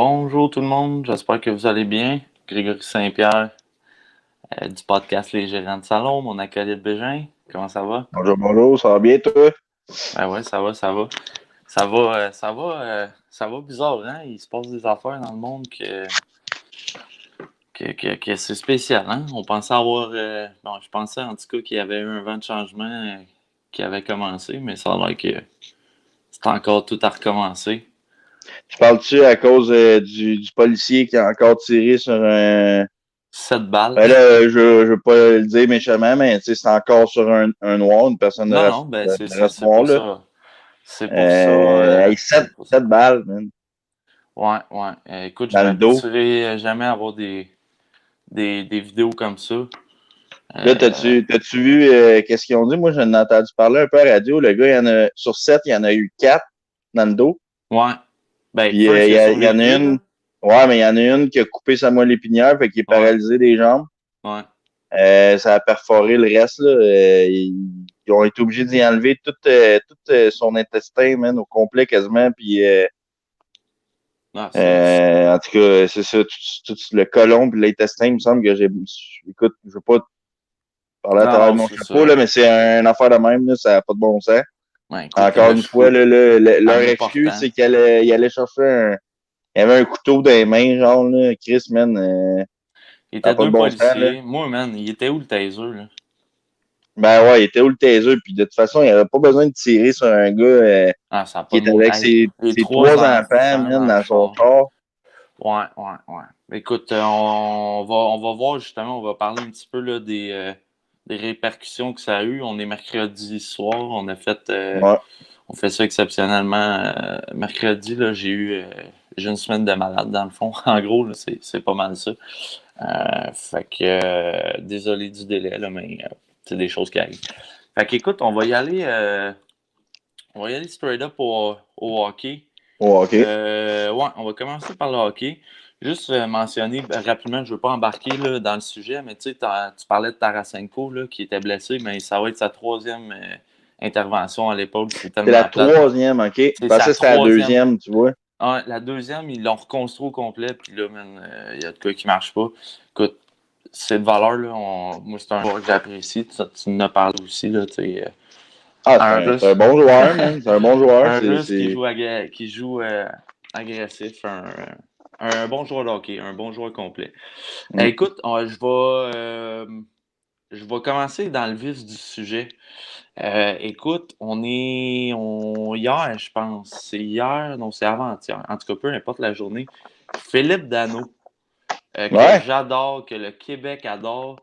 Bonjour tout le monde, j'espère que vous allez bien. Grégory Saint-Pierre du podcast Les Gérants de Salon, mon acolyte Bégin. Comment ça va? Bonjour, bonjour, ça va bien, toi? Ben ouais, ça va. Ça va bizarre, hein? Il se passe des affaires dans le monde que c'est spécial, hein? On pensait avoir... bon, je pensais en tout cas qu'il y avait eu un vent de changement qui avait commencé, mais ça a l'air que c'est encore tout à recommencer. Tu parles-tu à cause du policier qui a encore tiré sur un... 7 balles. Ben là, je veux pas le dire méchamment, mais tu sais, c'est encore sur un noir, une personne de Non, race, non, ben de race c'est noire, pour là. ça. C'est pour ça. Hey, C'est pour ça. 7 balles, man, Ouais, ouais. Écoute, je dans le dos. m'habituerai jamais à avoir des vidéos comme ça. Là, Euh, t'as-tu vu qu'est-ce qu'ils ont dit? Moi, j'en ai entendu parler un peu à la radio. Le gars, sur 7, il y en a eu 4 dans le dos. ouais. Ben, Puis First, il a il y en a survécu, là. une... Ouais, mais il y en a une qui a coupé sa moelle épinière, fait qu'il est Ouais, paralysé des jambes. ouais. Ça a perforé le reste, là. Ils ont été obligés d'y enlever tout son intestin, man, au complet quasiment. Puis, Ah, en tout cas, c'est ça, tout le côlon puis l'intestin, il me semble que j'ai... Écoute, je veux pas parler à Non, travers de non, mon c'est chapeau, ça. là, mais c'est une affaire de même, là, ça n'a pas de bon sens. Ouais, écoute, Encore une fois, là, leur en excuse, important. c'est ils allaient chercher il y avait un couteau dans les mains, genre, là. Chris, man, Il ça n'a était pas de deux bon sens, là. policiers. Moi, man, il était où le taser, là? Ben ouais, il était où le taser? Puis de toute façon, il n'y avait pas besoin de tirer sur un gars Ah, ça n'a qui pas de est mot. avec Hey, les ses trois 3 enfants, enfants man, dans le dans son char. char. Ouais, ouais, ouais. Écoute, on va voir justement, on va parler un petit peu là, des répercussions que ça a eu. On est mercredi soir, Ouais. on fait ça exceptionnellement. Mercredi, là, j'ai une semaine de malade dans le fond. En gros, là, c'est pas mal ça. Fait que désolé du délai, là, mais c'est des choses qui arrivent. Fait qu'écoute, on va y aller straight up au hockey. Oh, OK. Ouais, on va commencer par le hockey. Juste mentionner rapidement, je ne veux pas embarquer là, dans le sujet, mais tu sais, tu parlais de Tarasenko là, qui était blessé, mais ça va être sa troisième intervention à l'épaule. C'est C'est la tellement plate. troisième, OK. Je C'est sa pensais que c'était la troisième. deuxième, tu vois. Ah, la deuxième, ils l'ont reconstruit au complet, puis là, il y a de quoi qui marche pas. Écoute, cette valeur, là, moi, c'est un joueur que j'apprécie. Tu en as parlé aussi, là, tu sais. Ah, Un c'est un russe. bon joueur, man. C'est un bon joueur. Un russe qui joue agressif, un bon joueur de hockey, un bon joueur complet. Mm. Écoute, je vais commencer dans le vif du sujet. Écoute, hier, je pense. C'est hier, non, c'est avant-hier. En tout cas, peu importe la journée. Philippe Danault, que Ouais. j'adore, que le Québec adore.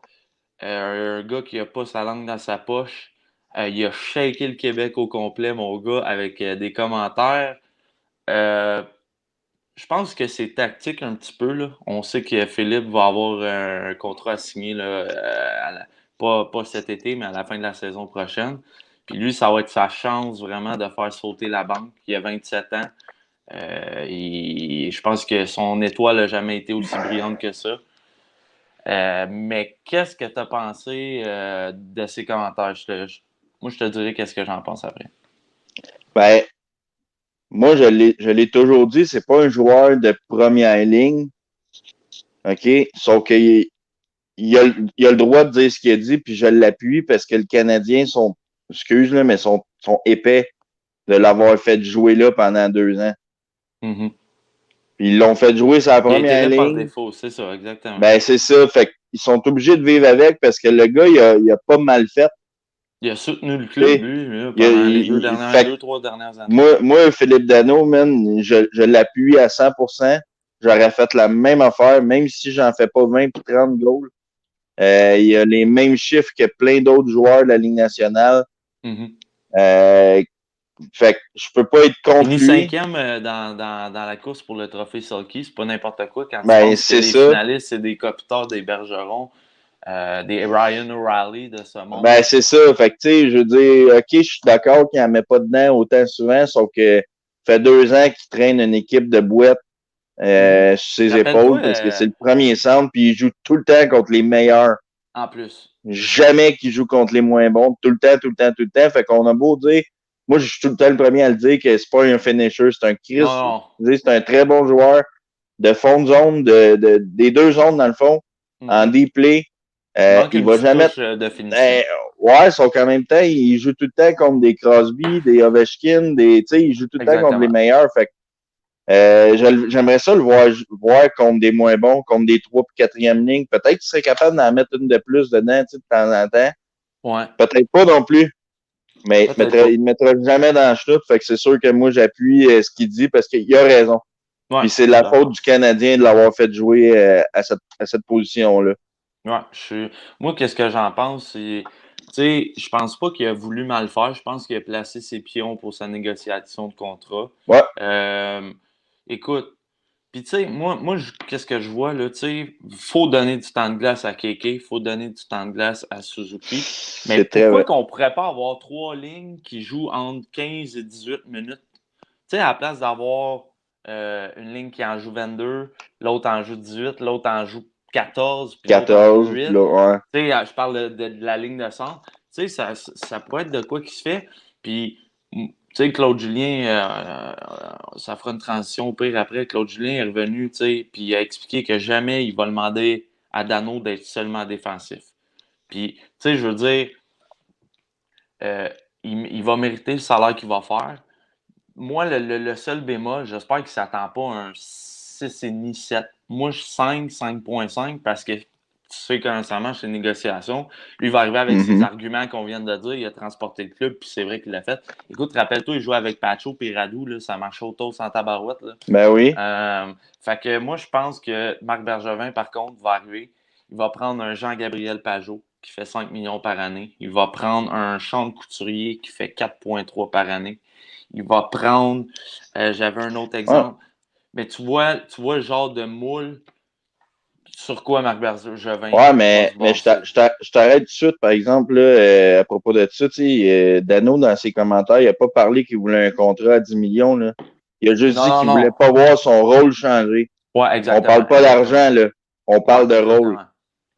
Un gars qui a pas sa langue dans sa poche. Il a shaké le Québec au complet, mon gars, avec des commentaires. Euh, je pense que c'est tactique un petit peu, là. On sait que Philippe va avoir un contrat à signer, là, pas cet été, mais à la fin de la saison prochaine. Puis lui, ça va être sa chance vraiment de faire sauter la banque. Il a 27 ans. Et je pense que son étoile n'a jamais été aussi brillante que ça. Mais qu'est-ce que tu as pensé de ces commentaires? Moi, je te dirais qu'est-ce que j'en pense après. Ben, moi, je l'ai toujours dit, c'est pas un joueur de première ligne, OK? Sauf qu'il il a le droit de dire ce qu'il a dit, puis je l'appuie parce que le Canadien excuse, là, mais sont épais de l'avoir fait jouer là pendant 2 ans. Mhm. Puis ils l'ont fait jouer sa Il a été première là par ligne. défaut, c'est ça, exactement. Ben, c'est ça. Fait qu'ils sont obligés de vivre avec parce que le gars, il a pas mal fait. Il a soutenu le club, T'sais. lui, là, pendant les Fait que deux, trois dernières années. moi, Philippe Danault, man, je l'appuie à 100%. J'aurais fait la même affaire, même si j'en fais pas 20 ou 30 goals. Il a les mêmes chiffres que plein d'autres joueurs de la Ligue nationale. Mhm. Euh, Fait que je peux pas être contre Fini lui. cinquième dans la course pour le trophée Selkie. C'est pas n'importe quoi quand tu Ben, penses que c'est les ça. finalistes, c'est des Kopitar, des Bergeron, des Ryan O'Reilly de ce monde. Ben, c'est ça. Fait que, tu sais, je veux dire, OK, je suis d'accord qu'il n'en met pas dedans autant souvent, sauf que ça fait 2 ans qu'il traîne une équipe de boîtes Mhm. sur ses Rappelle-toi, épaules parce que c'est le premier centre, puis il joue tout le temps contre les meilleurs. en plus. Jamais qu'il joue contre les moins bons. Tout le temps, tout le temps, tout le temps. Fait qu'on a beau dire, moi, je suis tout le temps le premier à le dire que c'est pas un finisher, c'est un Non, Chris. non. Je veux dire, c'est un très bon joueur. de fond de zone, des deux zones dans le fond, en deep play. Il manque Il une va petite jamais. touche de finition. Ouais, sauf qu'en même temps, il joue tout le temps contre des Crosby, des Ovechkin, il joue tout le temps contre les Exactement. meilleurs. Fait que, j'aimerais ça le voir contre des moins bons, contre des 3 et 4e lignes. Peut-être qu'il serait capable d'en mettre une de plus dedans, de temps en temps. Ouais, Peut-être pas non plus. Mais peut-être pas. il ne mettra jamais dans le chenoute. Fait que c'est sûr que moi, j'appuie ce qu'il dit parce qu'il a raison. Ouais, Puis c'est je suis la faute d'accord. du Canadien de l'avoir fait jouer à cette position-là. Ouais, moi, qu'est-ce que j'en pense, c'est, tu sais, je pense pas qu'il a voulu mal faire. Je pense qu'il a placé ses pions pour sa négociation de contrat. Ouais. Euh, écoute, puis tu sais, qu'est-ce que je vois là, tu sais, faut donner du temps de glace à Keke, faut donner du temps de glace à Suzuki. Mais C'est très pourquoi vrai. qu'on pourrait pas avoir trois lignes qui jouent entre 15 et 18 minutes? Tu sais, à la place d'avoir une ligne qui en joue 22, l'autre en joue 18, l'autre en joue 14, puis l'autre en joue 14, puis 8. là, ouais. Tu sais, je parle de la ligne de centre. Tu sais, ça pourrait être de quoi qui se fait. Puis, tu sais, Claude Julien, ça fera une transition au pire après. Claude Julien est revenu, tu sais, puis il a expliqué que jamais il va demander à Dano d'être seulement défensif. Puis, tu sais, je veux dire, euh, il va mériter le salaire qu'il va faire. Moi, le seul bémol, j'espère qu'il ne s'attend pas à un 6,5, 7. Moi, je suis 5, 5,5 parce que tu sais comment ça marche les négociations. Lui, il va arriver avec ses Mhm. arguments qu'on vient de dire. Il a transporté le club, puis c'est vrai qu'il l'a fait. Écoute, rappelle-toi, il jouait avec Pacho et Radou. Là, ça marchait au toast en tabarouette. Là. Ben oui. Fait que moi, je pense que Marc Bergevin, par contre, va arriver. Il va prendre un Jean-Gabriel Pajot qui fait 5 millions par année. Il va prendre un Sean Couturier qui fait 4,3 par année. Il va prendre, j'avais un autre Ouais. exemple, mais tu vois le genre de moule sur quoi Marc Bergevin Ouais, va se mais baser. je t'arrête tout de suite, par exemple, là, à propos de ça, tu sais, Dano, dans ses commentaires, il n'a pas parlé qu'il voulait un contrat à 10 millions, là. Il a juste Non, dit non, qu'il non. voulait pas voir son rôle changer. Ouais, On exactement, parle pas exactement. d'argent, là. On Ouais, parle de rôle. exactement.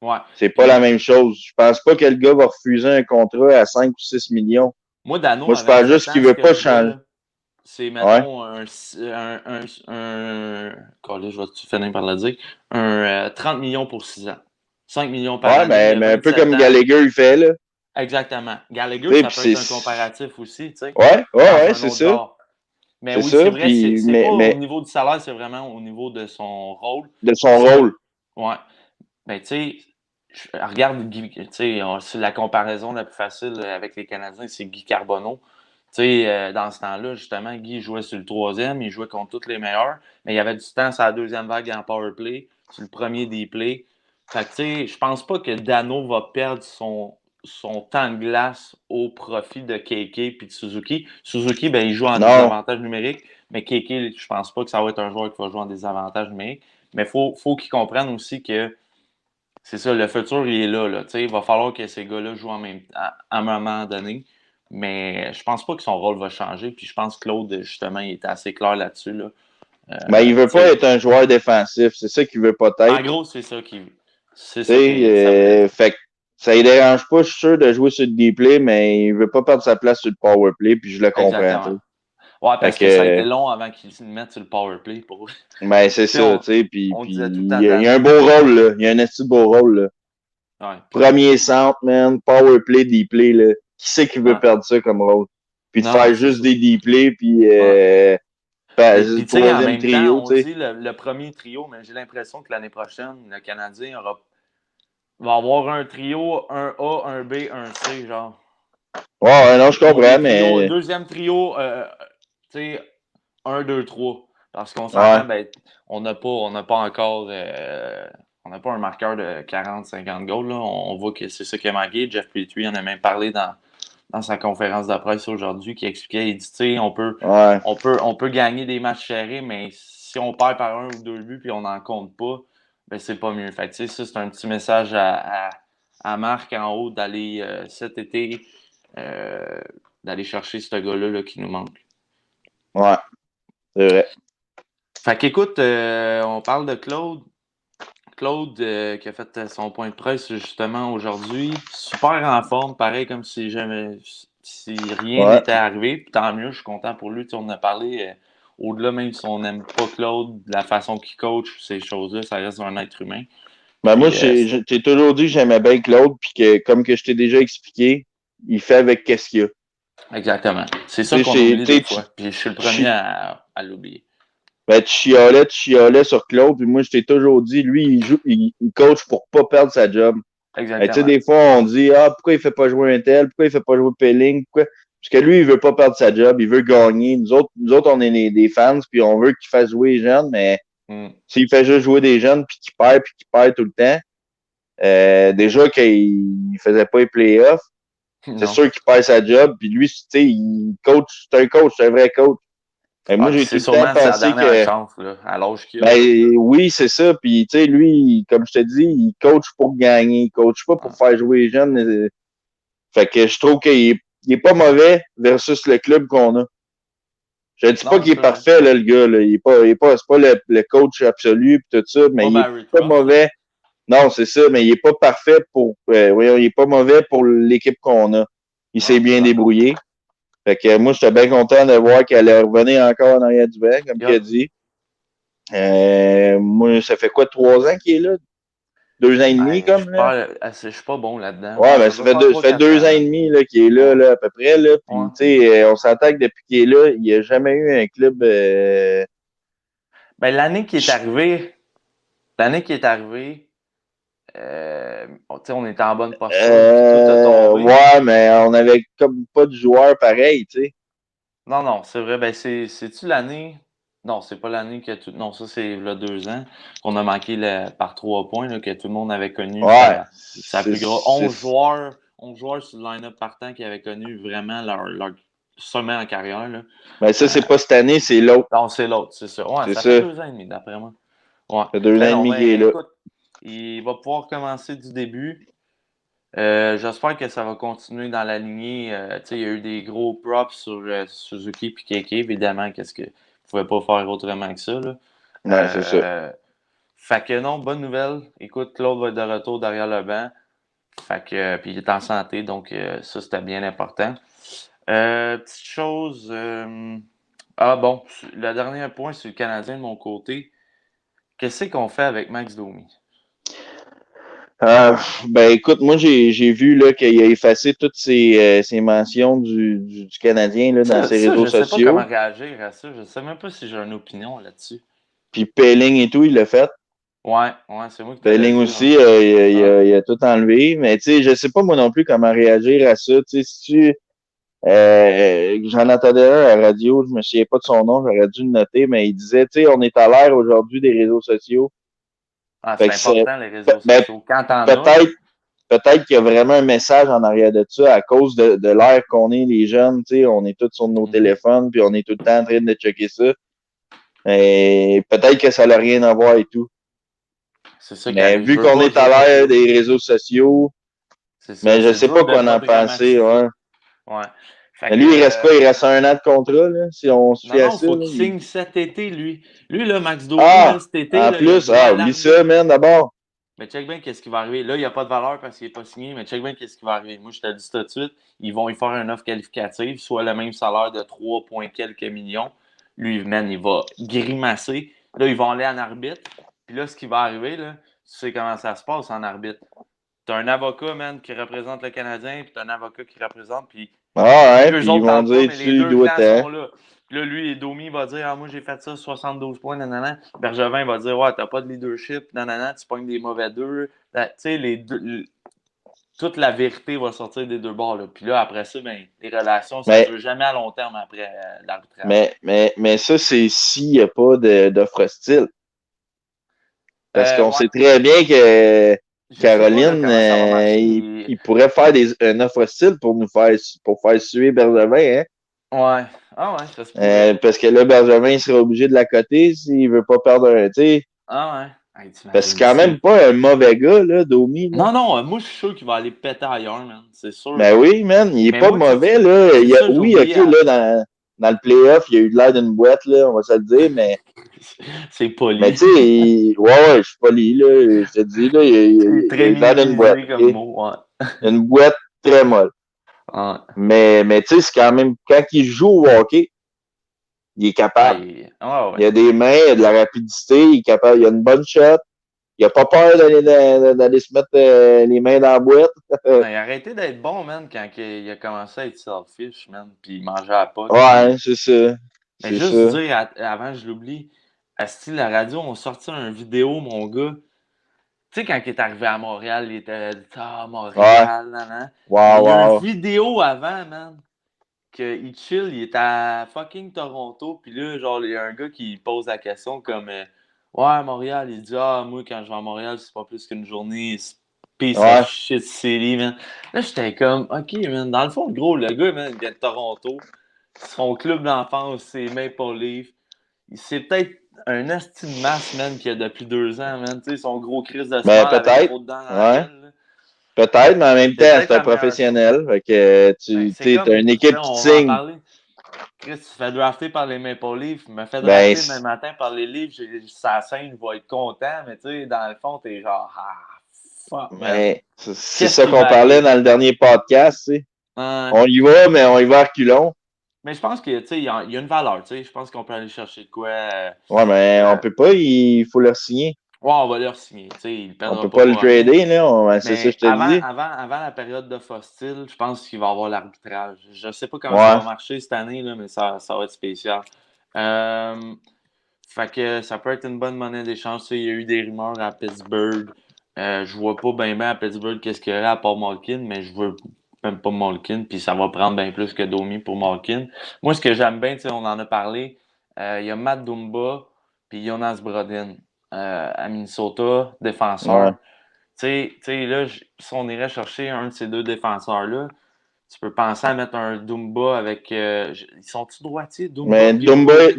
Ouais. C'est pas la Puis même chose. Je pense pas que le gars va refuser un contrat à 5 ou 6 millions. moi, Dano, Moi, je à pense 27 juste qu'il ans, ce veut que pas je vois, changer. là, c'est, Ouais. mettons, Calais, je vais finir par le dire, 30 millions pour 6 ans. 5 millions par Ouais, année, il a mais un peu 27 comme ans. Gallagher, il fait, là. Exactement. Gallagher, Tu sais, ça puis peut être c'est. un comparatif aussi, tu sais, Ouais, ouais, dans ouais, un c'est autre ça. genre. Mais C'est oui, c'est ça. vrai, c'est Puis, c'est pas au mais niveau du salaire, c'est vraiment au niveau de son rôle. de Puis son c'est là, rôle. ouais. Ben, tu sais, regarde Guy, tu sais, c'est la comparaison la plus facile avec les Canadiens, c'est Guy Carbonneau. Tu sais, dans ce temps-là, justement, Guy jouait sur le troisième, il jouait contre tous les meilleurs, mais il y avait du temps sur la deuxième vague en power play, sur le premier des plays. Fait que, tu sais, je pense pas que Dano va perdre son temps de glace au profit de Keke et de Suzuki. Suzuki, ben, il joue en Non. désavantage numérique, mais Keke, je pense pas que ça va être un joueur qui va jouer en désavantage numérique. Mais faut qu'il comprenne aussi que c'est ça, le futur, il est là. Là. Il va falloir que ces gars-là jouent à un moment donné. Mais je pense pas que son rôle va changer. Puis je pense que Claude, justement, il était assez clair là-dessus. Là. Mais il veut pas Tu être un joueur défensif. C'est ça qu'il veut pas en être. gros, c'est ça qui. C'est Tu ça que ça voulait sais, dire. fait que ça ne dérange pas, je suis sûr, de jouer sur le deep play, mais il veut pas perdre sa place sur le power play, puis je le comprends, tu Exactement. sais. Ouais, Fait parce que ça a été que, long avant qu'ils se mettent sur le power play pour. Tu ben, c'est sais, ça, tu sais, puis, on puis disait tout le il temps y a un d'anneau. beau rôle, là. Il y a un esti beau rôle, là. Ouais, puis. Premier centre, man, power play, deep play, là. Qui c'est qui veut Ouais. perdre ça comme rôle? Puis de Non, non, faire c'est juste ça. des deep plays, puis Ouais. Puis, tu sais, en troisième même temps, trio, on tu sais. dit le premier trio, mais j'ai l'impression que l'année prochaine, le Canadien va avoir un trio, un A, un B, un C, genre. Ouais, ouais, non, je Ou des comprends, trios, mais, deuxième trio, tu sais, un 2 3. Parce qu'on ouais, s'entend, ben, on n'a pas encore, on n'a pas un marqueur de 40-50 goals, là. On voit que c'est ça qui a manqué. Jeff Petrie en a même parlé dans sa conférence de presse aujourd'hui, qui expliquait, il dit, tu sais, ouais, on peut gagner des matchs serrés, mais si on perd par un ou deux buts puis on n'en compte pas, ben c'est pas mieux. Fait que, tu sais, ça, c'est un petit message à Marc en haut d'aller cet été euh, d'aller chercher ce gars-là là, qui nous manque. ouais, c'est vrai. Fait qu'écoute, on parle de Claude. Claude qui a fait son point de presse justement aujourd'hui. Super en forme, pareil comme si rien Ouais, n'était arrivé. Puis tant mieux, je suis content pour lui. Tu sais, on en a parlé au-delà, même si on n'aime pas Claude, la façon qu'il coach, ces choses-là, ça reste un être humain. Ben moi, Puis, j'ai toujours dit que j'aimais bien Claude, puis que, comme que je t'ai déjà expliqué, il fait avec qu'est-ce qu'il y a. exactement. C'est ça Tu qu'on sais, oublie des tu fois. Puis, je suis le premier sais, à l'oublier. ben, tu chialais sur Claude, puis moi, je t'ai toujours dit, lui, il coach pour pas perdre sa job. Ben, tu sais, Exactement. des fois, on dit, ah, pourquoi il fait pas jouer un tel, pourquoi il fait pas jouer Pelling, pourquoi? Parce que lui, il veut pas perdre sa job, il veut gagner. Nous autres on est des fans, puis on veut qu'il fasse jouer les jeunes, mais Mm. s'il fait juste jouer des jeunes, puis qu'il perd tout le temps, déjà qu'il faisait pas les playoffs, c'est Non. sûr qu'il perd sa job, puis lui, tu sais, il coach, c'est un coach, c'est un vrai coach. Et moi, Ah, puis j'ai tout c'est le temps sûrement sa pensé dernière que chance, là, à l'âge qu'il a. Là. ben oui, c'est ça. Puis tu sais, lui, comme je te dis, il coach pour gagner. Il coach pas pour Ah. faire jouer les jeunes. Fait que je trouve il est pas mauvais versus le club qu'on a. Je dis pas Non, qu'il est c'est vrai. parfait, là, le gars. Là. C'est pas le coach absolu pis tout ça, mais Pas il est Barry pas Trotz, là. mauvais. Non, c'est ça, mais il est pas parfait pour. Voyons, il est pas mauvais pour l'équipe qu'on a. Il s'est Non, je suis bien d'accord. débrouillé. Fait que moi, j'étais bien content de voir qu'elle allait revenir encore en arrière du banc, comme tu as Yup. dit. Moi, ça fait quoi, 3 ans qu'il est là? 2 ans et demi, Ben, comme, là? je suis pas bon là-dedans. Ouais, Ouais, ben, ça doit faire ça trois fait quatre deux ans, ans et là. demi, là, qu'il est là, Ouais, là, à peu près, là. ouais. Puis, tu sais, on s'entend que depuis qu'il est là, il n'y a jamais eu un club, Ben, l'année qui est arrivée, tu sais, on était en bonne posture, puis tout a tombé. ouais, mais on avait comme pas de joueurs pareils, tu sais. Non, non, c'est vrai. Ben, c'est-tu l'année? Non, c'est pas l'année que tout. Non, ça, c'est il y a 2 ans qu'on a manqué par 3 points, là, que tout le monde avait connu Ouais, sa plus grosse. 11 joueurs sur le line-up partant qui avaient connu vraiment leur sommet en carrière, là. mais ça, c'est Euh, pas cette année, c'est l'autre. non, c'est l'autre, c'est ça. Ouais, C'est ça fait ça. 2 ans et demi, d'après moi. Ouais. Ça fait deux ans Ben et non, demi qu'il est ben là. écoute, il va pouvoir commencer du début. J'espère que ça va continuer dans la lignée. Tu sais, il y a eu des gros props sur Suzuki et Keke, évidemment, qu'est-ce que ne pouvait pas faire autrement que ça, là. Ouais, c'est ça. Euh, Fait que non, bonne nouvelle. Écoute, Claude va être de retour derrière le banc. Fait que, puis il est en santé, donc ça, c'était bien important. Petite chose. Ah bon, le dernier point sur le Canadien de mon côté. Qu'est-ce qu'on fait avec Max Domi? Euh, ben écoute, moi j'ai vu là qu'il a effacé toutes ses mentions du Canadien là, dans ses Ça, réseaux je sais pas comment sociaux. réagir à ça. Je sais même pas si j'ai une opinion là-dessus. Puis Pelling et tout, il l'a fait. Ouais, ouais, c'est moi qui te l'ai Pelling dit. Ouais. aussi, Ah, il a tout enlevé. Mais tu sais, je sais pas moi non plus comment réagir à ça. Tu sais, si j'en entendais un à la radio, je me souviens pas de son nom, j'aurais dû le noter, mais il disait, tu sais, on est à l'ère aujourd'hui des réseaux sociaux. ah, Fait c'est que c'est important, les réseaux ben, sociaux. Quand t'en as, là. peut-être peut-être qu'il y a vraiment un message en arrière de ça à cause de l'ère qu'on est, les jeunes, tu sais, on est tous sur nos Mhm. téléphones, puis on est tout le temps en train de checker ça. Et peut-être que ça n'a rien à voir et tout. C'est ça qui Mais arrive. vu qu'on est Je à veux pas l'ère trop. des réseaux sociaux, C'est ça. mais je C'est sais dur pas de quoi pas en penser, dramatiser. ouais. Ouais. Fait Mais que. lui, il reste quoi? Il reste 1 an de contrat, là, si on se Non, fie à non, ça, faut là. qu'il signe cet été, lui. Lui, là, Max Domi, là, Ah! cet été, En là, il a le plus, droit à oublie ça, l'armée. man, d'abord. Mais check bien qu'est-ce qui va arriver. Là, il n'y a pas de valeur parce qu'il n'est pas signé, mais check bien qu'est-ce qui va arriver. Moi, je te le dis tout de suite, ils vont lui faire une offre qualificative, soit le même salaire de 3 points quelques millions. Lui, man, il va grimacer. Là, ils vont aller en arbitre. Puis là, ce qui va arriver, là, tu sais comment ça se passe en arbitre. Tu as un avocat, man, qui représente le Canadien, puis tu as un avocat qui représente, puis Ah, ouais, eux puis ils autres vont tentent pas, dire, mais les tu deux dois clans tant. sont là. Puis là, lui, Domi va dire, ah, moi, j'ai fait ça, 72 points, nanana. Bergevin va dire, ouais, t'as pas de leadership, nanana, tu pognes des mauvais deux. Tu sais, toute la vérité va sortir des deux bords, là. Puis là, après ça, ben, les relations, ça Mais, dure jamais à long terme après l'arbitrage. mais ça, c'est s'il n'y a pas d'offre hostile. Parce qu'on Ouais, sait très bien que je sais pas, là, Caroline, comment ça va marcher. il pourrait faire une offre hostile pour faire suer Bergevin, hein? Ouais, ah ouais, ça se pourrait. Parce que là, Bergevin, il serait obligé de la coter s'il veut pas perdre un, tu sais. Ah ouais. Hey, Parce que c'est t'imagines quand ça? même pas un mauvais gars, là, Domi, là. Non, non, moi, je suis sûr qu'il va aller péter ailleurs, man. C'est sûr, Ben là. oui, man, il est Mais pas moi, tu mauvais, sais, là. c'est ça, j'ai Oui, OK, oublié là, dans le playoff, il a eu l'air d'une boîte, là, on va se le dire, c'est mais poli. tu sais, ouais, je suis pas lié, là, je te dis, là, C'est il a très eu l'air d'une boîte, minimisé comme OK? mot, ouais. Une boîte très molle. Ouais. Mais tu sais, c'est quand même, quand il joue au hockey, Il est Ah, capable. ouais. Il a des mains, il a de la rapidité, il est capable, il a une bonne shot. Il a pas peur d'aller se mettre les mains dans la boîte. Mais il a arrêté d'être bon, man, quand il a commencé à être selfish, man, puis il mangeait à POC, Ouais, puis... c'est ça. Mais C'est juste ça. dire, avant je l'oublie, Asti, la radio ont sorti une vidéo, mon gars. Tu sais, quand il est arrivé à Montréal, il était Ah, Ouais. Montréal, nan, nan. Mais Wow, il y a une wow. vidéo avant, man, qu'il chill, il est à fucking Toronto, puis là, genre, il y a un gars qui pose la question comme Ouais, Montréal, il dit Ah, moi, quand je vais à Montréal, c'est pas plus qu'une journée, c'est piece of Ouais. shit city, man. Là, j'étais comme Ok, man, dans le fond, gros, le gars, man, il vient de Toronto, son club d'enfance, c'est Maple Leaf. C'est peut-être un asti de masse, man, qui a depuis 2 ans, man. Tu sais, son gros crise de Ben, smile avec peut-être. trop de dents dans la Ouais. gueule. Là. Peut-être, mais en même C'est temps, peut-être c'est un la meilleure chose. professionnel. Fait que Ben, tu c'est sais, t'as comme, une tu sais, équipe qui te on va en signe. parler. Chris, tu fais drafter par les Maple Leafs, me fait Ben, drafter demain matin par les Leafs, sa scène va être content, mais tu sais, dans le fond, t'es genre, fuck, man. ben, c'est Qu'est-ce ça qui qu'on va parlait dans arriver? le dernier podcast, tu sais. Ouais. On y va, mais on y va à reculons. Mais je pense que, tu sais, il y a une valeur, tu sais. Je pense qu'on peut aller chercher de quoi. Ouais, mais on Euh, peut pas, il faut le signer. Ouais, on va leur signer. Tu sais, il ne On perdra peut pas pas le pour rien. trader, là. C'est ça que Mais je te dis. avant la période de Fostil, je pense qu'il va y avoir l'arbitrage. Je ne sais pas comment ça Ouais. va marcher cette année, là, mais ça va être spécial. Euh, Fait que ça peut être une bonne monnaie d'échange. Tu sais, il y a eu des rumeurs à Pittsburgh. Je vois pas bien à Pittsburgh qu'est-ce qu'il y aurait à part Malkin, mais je veux même pas Malkin, puis ça va prendre bien plus que Domi pour Malkin. Moi, ce que j'aime bien, tu sais, on en a parlé, il y a Matt Dumba, puis Jonas Brodin à Minnesota, défenseur. Ouais. Tu sais, là, si on irait chercher un de ces deux défenseurs-là, tu peux penser à mettre un Dumba avec. Ils sont-ils droitiers, Dumba Mais puis Weber? Il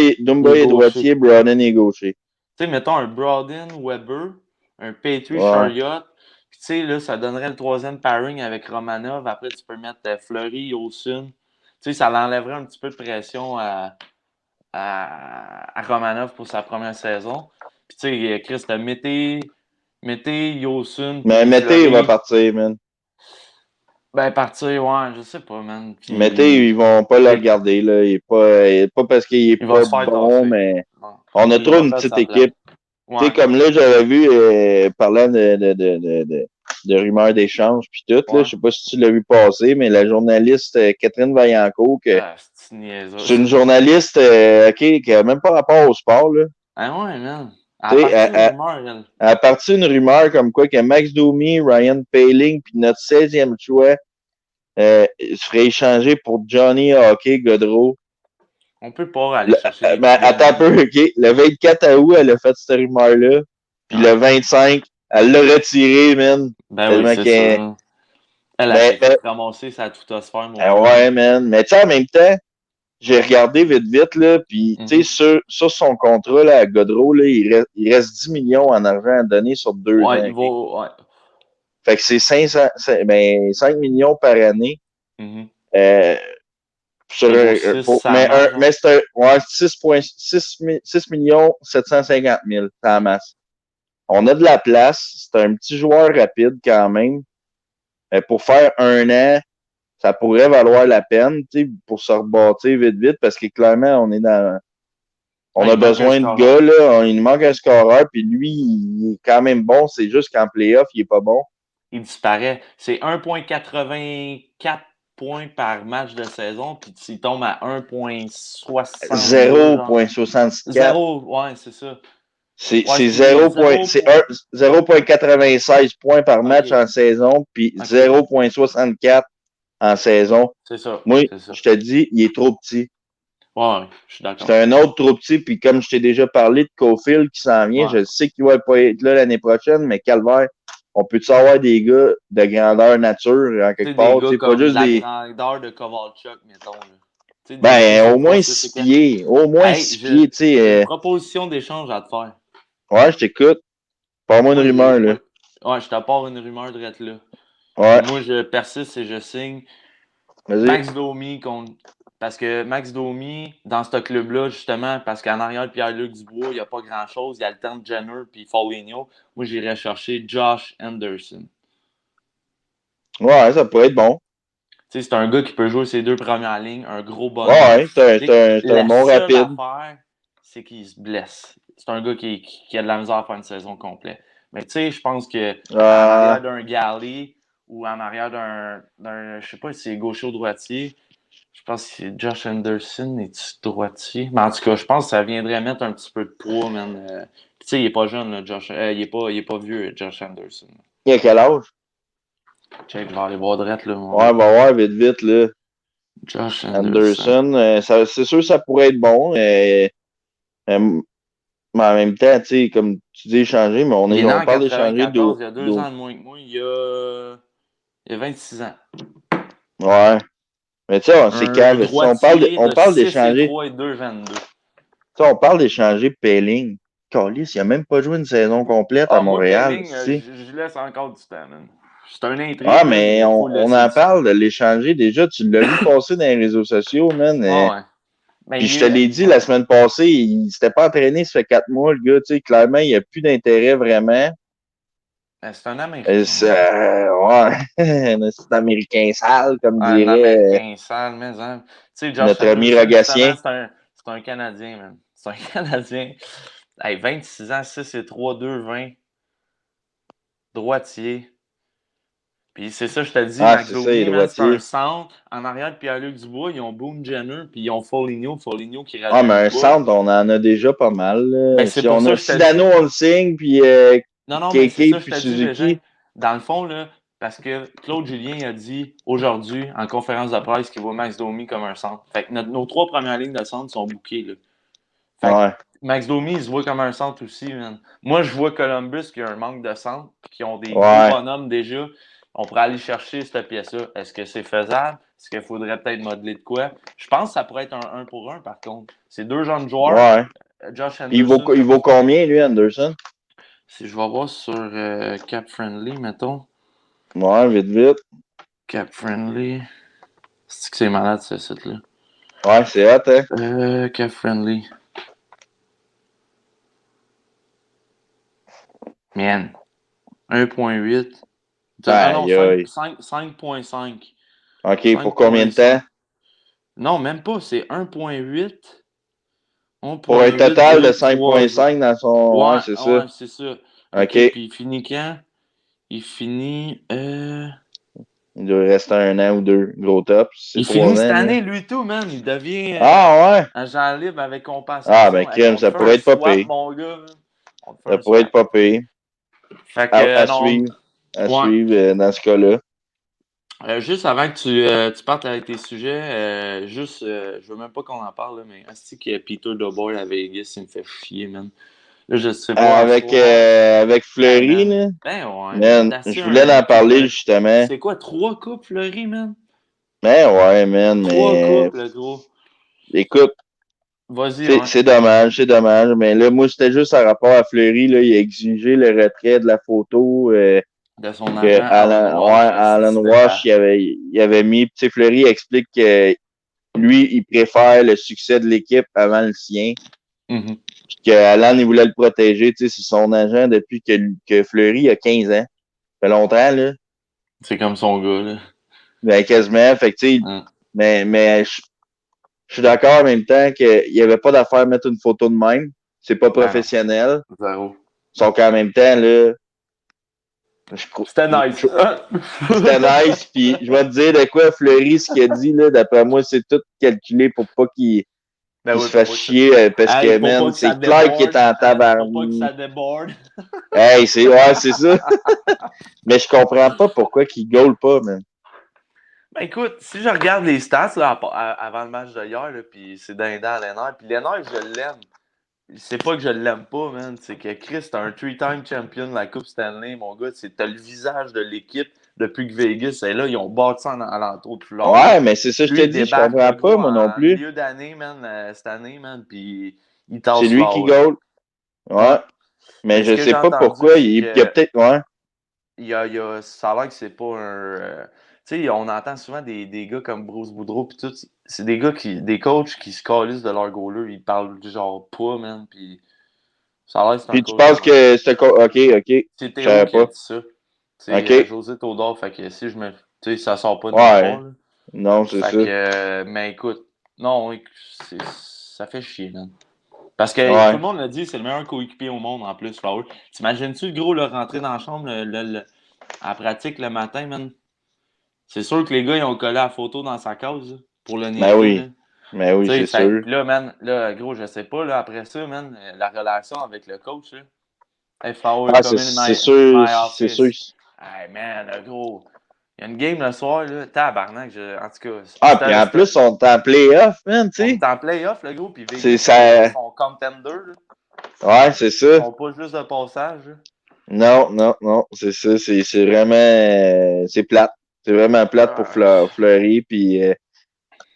est Dumba est gaucher. droitier, Broden est gaucher. Tu sais, mettons un Broden, Weber, un Petrie, Ouais. Chariot. Puis tu sais, là, ça donnerait le troisième pairing avec Romanov. Après, tu peux mettre Fleury, Yosun. Tu sais, ça l'enlèverait un petit peu de pression à Romanov pour sa première saison. Puis tu sais, Chris, mettez Yosun Mais puis Mété, il va Fleury. partir, man. Ben, partir, ouais, je sais pas, man. Mété, Puis, ils vont pas le il, regarder, là. Il est pas parce qu'il est il va pas se faire bon, tasser. mais Bon. on a Il trop va une perdre petite sa place. équipe. Tu sais, Ouais, comme là, j'avais vu, parlant de rumeurs d'échange puis tout, là, ouais. je sais pas si tu l'as vu passer, mais la journaliste Catherine Vaillancourt, Ah, c'est une c'est niaiseuse. une journaliste, OK, qui a même pas rapport au sport, là. Ah ouais, man. À Tu sais, partir d'une rumeur, elle. elle a parti une rumeur comme quoi que Max Domi, Ryan Paling, puis notre 16e choix se ferait échanger pour Johnny Hockey Godreau. On peut pas aller chercher des Ben, petits gars de attends un même. peu, OK. Le 24 août, elle a fait cette rumeur-là. Puis le Ouais. 25, elle l'a retiré, man. Ben oui, Tellement c'est ça. qu'elle. Hein. Elle Mais, s'est fait ramasser sa tutosphère, mon gars, ouais, là. man. Mais tu sais, en même temps, j'ai regardé vite, vite, là. Puis, tu sais, Mhm. sur son contrat, là, à Godreau, là, il reste 10 millions en argent à donner sur 2 ans, Ouais, il va. OK? Ouais. Fait que c'est 500, ben, 5 millions par année. Mhm. Euh, Il vaut 6 ça marche, mais genre. c'est un ouais, 6 millions 750 000, c'est en masse. On a de la place. C'est un petit joueur rapide quand même. Pour faire 1 an, ça pourrait valoir la peine pour se rebâtir vite, vite, parce que clairement, on Ouais, a il manque un besoin de scoreur. gars, là. Il nous manque un scoreur, puis lui, il est quand même bon. C'est juste qu'en playoff, il est pas bon. Il disparaît. C'est 1,84 points par match de saison, puis il tombe à 1,62, genre. 0,64. Zéro, ouais, c'est ça. C'est Ouais, c'est excuse-moi, 0. zéro C'est point. 0,96 points par match OK, en saison, puis OK. 0,64 en saison. C'est ça, Moi, c'est ça. je te dis, il est trop petit. Ouais, je suis C'est d'accord. un autre trop petit, puis comme je t'ai déjà parlé de Cofield qui s'en vient, Ouais. je sais qu'il va pas être là l'année prochaine, mais Calvaire, on peut-tu avoir des gars de grandeur nature en Tu sais, quelque des part, gars pas comme juste la des. grandeur de Kovalchuk, mettons, là. Tu sais, des Ben, au 6'3", moins 6 et 6 quelques. pieds. Au moins Hey, 6 pieds, tu sais. j'ai une proposition d'échange à te faire. Ouais, je t'écoute. Pas moi une Moi, rumeur, là. ouais, je t'apporte une rumeur de là. Puis Ouais, moi, je persiste et je signe vas-y. Max Domi contre. Parce que Max Domi, dans ce club-là, justement, parce qu'en arrière de Pierre-Luc Dubois, il n'y a pas grand-chose. Il y a le temps de Jenner puis Foligno. Moi, j'irais chercher Josh Anderson. Ouais, ça pourrait être bon. sais, c'est un gars qui peut jouer ses 2 premières lignes, un gros bonhomme. Ouais, c'est un La bon seule rapide. affaire, c'est qu'il se blesse. C'est un gars qui a de la misère à faire une saison complète. Mais tu sais, je pense que en arrière d'un Galley ou en arrière d'un je sais pas si c'est gaucher ou droitier, je pense que c'est Josh Anderson, est-tu droitier? Mais en tout cas, je pense que ça viendrait mettre un petit peu de poids, man. Tu sais, il est pas jeune, là, Josh. Il est pas vieux, Josh Anderson. Il a quel âge? Check, je vais aller voir direct, là, mon Ouais, gars. va voir vite, vite, là. Josh Anderson. Anderson, c'est sûr que ça pourrait être bon. Mais en même temps, tu sais, comme tu dis échanger, mais Il est né on en parle d'échanger 94, il y a 2 ans de moins que moi. Il a 26 ans. Ouais. Mais tu sais, c'est Un cave. Si droitier on de parle 6 et d'échanger, 3 et 2, 22. tu sais, on parle d'échanger Pelling. Callis, il a même pas joué une saison complète à Ah, moi, Montréal, Pelling, tu sais. je laisse encore du temps, man. C'est un Ah, intrigue, là, mais mais il faut le on laisser en du temps. parle de l'échanger déjà. Tu l'as vu passer dans les réseaux sociaux, man. Ah, ouais. Puis Mais je te l'ai dit ouais. la semaine passée, il s'était pas entraîné, ça fait 4 mois, le gars, tu sais, clairement, il a plus d'intérêt vraiment. C'est un Américain, man. Ouais, c'est américain sale, comme Un dirait Américain sale, mais hein. Tu sais, Josh notre ami Anderson, justement, Rogatien. c'est un Canadien, man. C'est un Canadien. Hey, 26 ans, 6 et 3, 2, 20. Droitier. Puis c'est ça, je te dis, Ah, Max c'est ça, il est Domi, man, c'est un droitier. centre. En arrière de Pierre-Luc Dubois, ils ont Boone Jenner, puis ils ont Foligno. Foligno qui Ah, mais rajeunit un pas. centre, on en a déjà pas mal, Ben, là. c'est pour ça que je Si te Dano, dis. on le signe, puis Non, non, mais c'est ça, KK, je puis te dis, Bégin. Suzuki. Dans le fond, là, parce que Claude Julien a dit aujourd'hui, en conférence de presse, qu'il voit Max Domi comme un centre. Fait que nos 3 premières lignes de centre sont bouquées, là. Fait que Ouais, Max Domi, il se voit comme un centre aussi, man. Moi, je vois Columbus qui a un manque de centre, qui ont des gros ouais, bonhommes déjà. On pourrait aller chercher cette pièce-là. Est-ce que c'est faisable? Est-ce qu'il faudrait peut-être modeler de quoi? Je pense que ça pourrait être un 1 pour 1, par contre. C'est 2 jeunes joueurs. ouais. Josh Puis Anderson, il comme vaut tu dis. combien, lui, Anderson? Si je vais voir sur Cap Friendly, mettons. Ouais, vite, vite. Cap Friendly. C'est que c'est malade, ce site-là. Ouais, c'est hot, hein? Cap Friendly. Man. 1.8. Ah non, Aïe, aïe. 5.5. OK, pour combien de temps? 5.5. Non, même pas. C'est 1.8. Pour un 1.8 total de duré 3 ans. 5,5 dans son. Ouais, Ouais, c'est ça. ouais, c'est ça. OK, OK. puis il finit quand? Il finit. Il doit rester 1 an ou 2. Gros top. C'est Il 3 finit cette ans, là. année, lui tout, man. Il devient Ah, ouais. agent libre avec Ah, ben, compensation. Hey, crème, on te ça fait un pourrait être pas swap, payé. mon gars. Man. On te fait Ça un pourrait être swap. pas payé. Fait que, À non. suivre. À Ouais. suivre dans ce cas-là. Juste avant que tu partes avec tes sujets, je veux même pas qu'on en parle, là, mais est-ce que Peter DeBoer à Vegas, il me fait chier, man. Là, je sais pas, à soir. Avec Hey, Fleury, man. là. Ben ouais, man. Man, T'as je voulais un en couple. parler, justement. C'est quoi, 3 coupes, Fleury, man? Mais ouais, man, 3 mais coupes, le gros. écoute, Vas-y, ouais. c'est dommage, c'est dommage. Mais là, moi, c'était juste en rapport à Fleury, là, il a exigé le retrait de la photo De son que agent, Alan Walsh, Alan c'était Walsh il avait mis. Tu sais, Fleury explique que lui, il préfère le succès de l'équipe avant le sien. Mhm. Puis que Alan, il voulait le protéger. Tu sais, c'est son agent depuis que Fleury a 15 ans. Ça fait longtemps, là. C'est comme son gars, là. Ben, quasiment. Fait que, tu sais, Hein. mais je suis d'accord en même temps qu'il n'y avait pas d'affaire à mettre une photo de même. C'est pas Ben non, professionnel. zéro. Sauf qu'en même temps, là, C'était nice. c'était nice. Puis je vais te dire de quoi Fleury, ce qu'il a dit, là, d'après moi, c'est tout calculé pour pas Ben qu'il oui, se pour fasse pas que ça. chier parce Hey, que, pour pas man, que ça c'est clair qu'il est déborde. en Hein, pour pas que tabarnak. ça déborde. Hey, c'est ça. Mais je comprends pas pourquoi qu'il goal pas, man. Ben écoute, si je regarde les stats là, avant le match d'hier, puis c'est dindant Lennart, puis Lennart, je l'aime. C'est pas que je l'aime pas, man. C'est que Chris, t'es un 3-time champion de la Coupe Stanley, mon gars. T'as le visage de l'équipe depuis que Vegas est là. Ils ont bâti en alentour de Floride. Ouais, mais c'est ça, je te Lui, il dis, je débarque comprends le pas, gros moi non en plus. milieu d'année, man, cette année, man, puis il C'est tasse lui qui fort, là. goal. Ouais. Ouais. Mais Mais ce je que j'ai sais pas entendu, pourquoi. c'est Il y a que peut-être. Ouais. ça a l'air que c'est pas un. Tu sais, on entend souvent des gars comme Bruce Boudreau pis tout. C'est des gars des coachs qui se calissent de leur goaler. Ils parlent du genre pas, man. Puis ça a l'air que c'est un Puis tu coach de penses même. que c'est. OK, OK. C'est Je Théo savais qui a pas. dit ça. C'est OK. José Todor. Fait que si je me. Tu sais, ça sort pas de nulle part, Ouais. là. Non, c'est Fait ça. que, mais écoute, non, ça fait chier, man. Parce que tout Ouais. le monde l'a dit, c'est le meilleur coéquipier au monde en plus, Flowers. T'imagines-tu le gros le rentrer dans la chambre à pratique le matin, man? C'est sûr que les gars, ils ont collé la photo dans sa case là, pour le Ben niaiser, là. oui. Ben oui, Tu c'est sais, sûr. pis là, man, là, gros, je sais pas, là, après ça, man, la relation avec le coach, là. Hey, Flower, Ah, come in c'est sûr, my c'est sûr. office. Hey, man, le gros. Il y a une game le soir, là. Tabarnak, en tout cas, Ah, puis en plus, on est en playoff, man, tu on sais. est en playoff, le gros, puis C'est Vegas ça. sont contender, là. Ouais, c'est Ils ça. sont pas juste de passage, là. Non, non, non, c'est ça. C'est vraiment. C'est plate. C'est vraiment plate pour Ah, Fleury. Puis